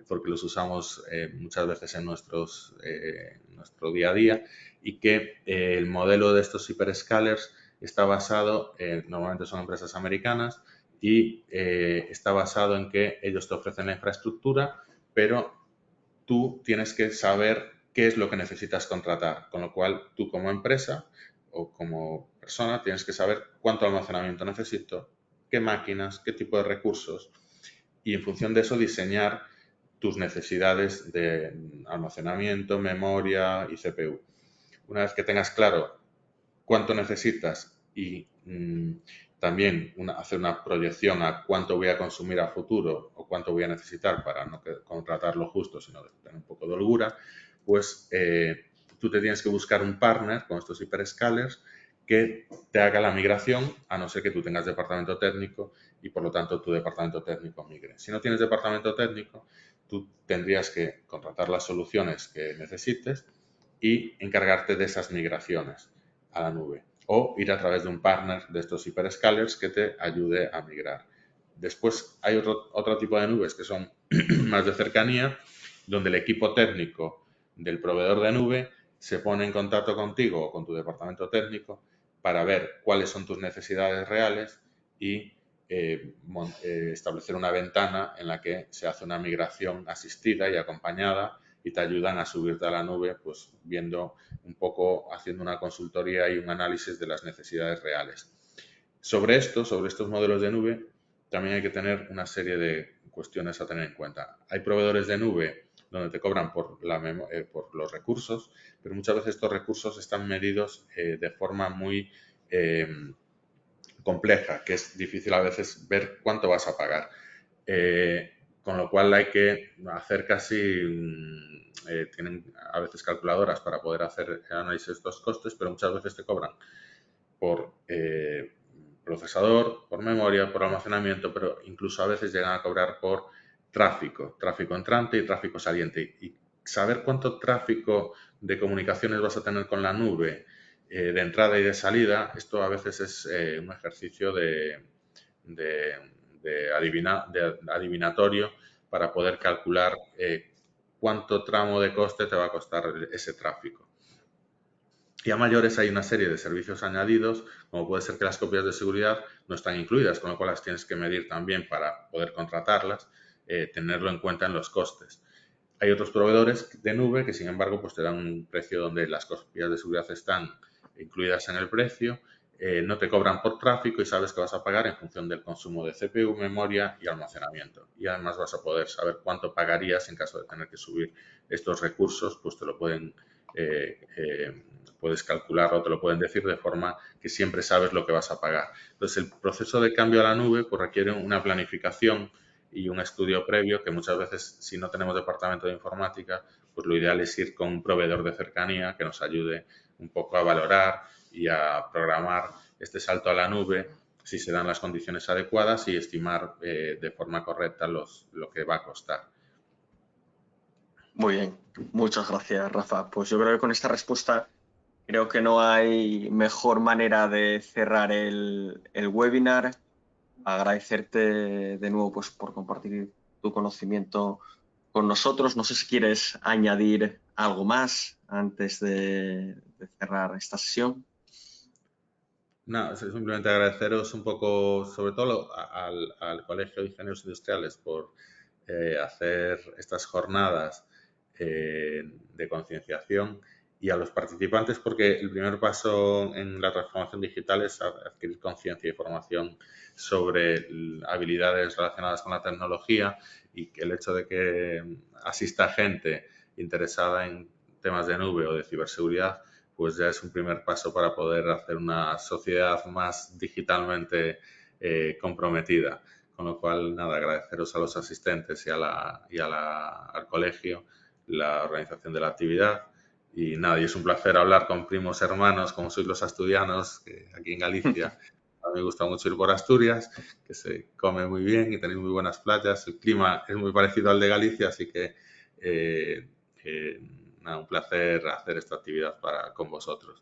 Speaker 3: porque los usamos muchas veces en nuestro día a día, y que el modelo de estos hyperscalers está basado, normalmente son empresas americanas, y está basado en que ellos te ofrecen la infraestructura, pero tú tienes que saber qué es lo que necesitas contratar, con lo cual tú como empresa o como persona tienes que saber cuánto almacenamiento necesito, qué máquinas, qué tipo de recursos, y en función de eso diseñar tus necesidades de almacenamiento, memoria y CPU. Una vez que tengas claro cuánto necesitas y también hacer una proyección a cuánto voy a consumir a futuro o cuánto voy a necesitar para no contratar lo justo, sino tener un poco de holgura, pues tú te tienes que buscar un partner con estos hyperscalers que te haga la migración, a no ser que tú tengas departamento técnico y por lo tanto tu departamento técnico migre. Si no tienes departamento técnico, tú tendrías que contratar las soluciones que necesites y encargarte de esas migraciones a la nube, o ir a través de un partner de estos hyperscalers que te ayude a migrar. Después hay otro tipo de nubes que son más de cercanía, donde el equipo técnico del proveedor de nube se pone en contacto contigo o con tu departamento técnico para ver cuáles son tus necesidades reales y establecer una ventana en la que se hace una migración asistida y acompañada, y te ayudan a subirte a la nube, pues viendo un poco, haciendo una consultoría y un análisis de las necesidades reales. Sobre estos modelos de nube, también hay que tener una serie de cuestiones a tener en cuenta. Hay proveedores de nube donde te cobran por los recursos, pero muchas veces estos recursos están medidos de forma muy compleja, que es difícil a veces ver cuánto vas a pagar. Con lo cual hay que hacer tienen a veces calculadoras para poder hacer el análisis de estos costes, pero muchas veces te cobran por procesador, por memoria, por almacenamiento, pero incluso a veces llegan a cobrar por tráfico entrante y tráfico saliente. Y saber cuánto tráfico de comunicaciones vas a tener con la nube de entrada y de salida, esto a veces es un ejercicio de adivinatorio para poder calcular cuánto tramo de coste te va a costar ese tráfico. Y a mayores hay una serie de servicios añadidos, como puede ser que las copias de seguridad no están incluidas, con lo cual las tienes que medir también para poder contratarlas, tenerlo en cuenta en los costes. Hay otros proveedores de nube que, sin embargo, pues te dan un precio donde las copias de seguridad están incluidas en el precio, no te cobran por tráfico y sabes que vas a pagar en función del consumo de CPU, memoria y almacenamiento. Y además vas a poder saber cuánto pagarías en caso de tener que subir estos recursos, pues te lo puedes calcular o te lo pueden decir de forma que siempre sabes lo que vas a pagar. Entonces, el proceso de cambio a la nube pues requiere una planificación y un estudio previo que muchas veces, si no tenemos departamento de informática, pues lo ideal es ir con un proveedor de cercanía que nos ayude un poco a valorar y a programar este salto a la nube si se dan las condiciones adecuadas y estimar de forma correcta lo que va a costar.
Speaker 2: Muy bien, muchas gracias, Rafa. Pues yo creo que con esta respuesta creo que no hay mejor manera de cerrar el webinar. Agradecerte de nuevo pues, por compartir tu conocimiento con nosotros. No sé si quieres añadir algo más antes de cerrar esta sesión.
Speaker 3: No, simplemente agradeceros un poco, sobre todo al Colegio de Ingenieros Industriales por hacer estas jornadas de concienciación y a los participantes porque el primer paso en la transformación digital es adquirir conciencia y formación sobre habilidades relacionadas con la tecnología y que el hecho de que asista gente interesada en temas de nube o de ciberseguridad pues ya es un primer paso para poder hacer una sociedad más digitalmente comprometida. Con lo cual, nada, agradeceros a los asistentes y al colegio la organización de la actividad. Y nada, y es un placer hablar con primos hermanos, como sois los asturianos, que aquí en Galicia a mí me gusta mucho ir por Asturias, que se come muy bien y tenéis muy buenas playas. El clima es muy parecido al de Galicia, así que nada, un placer hacer esta actividad con vosotros.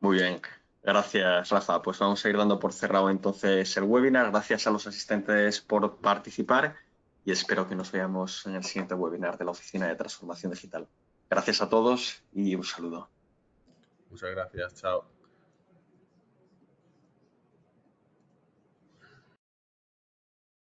Speaker 2: Muy bien, gracias, Rafa. Pues vamos a ir dando por cerrado entonces el webinar. Gracias a los asistentes por participar y espero que nos veamos en el siguiente webinar de la Oficina de Transformación Digital. Gracias a todos y un saludo.
Speaker 3: Muchas gracias, chao.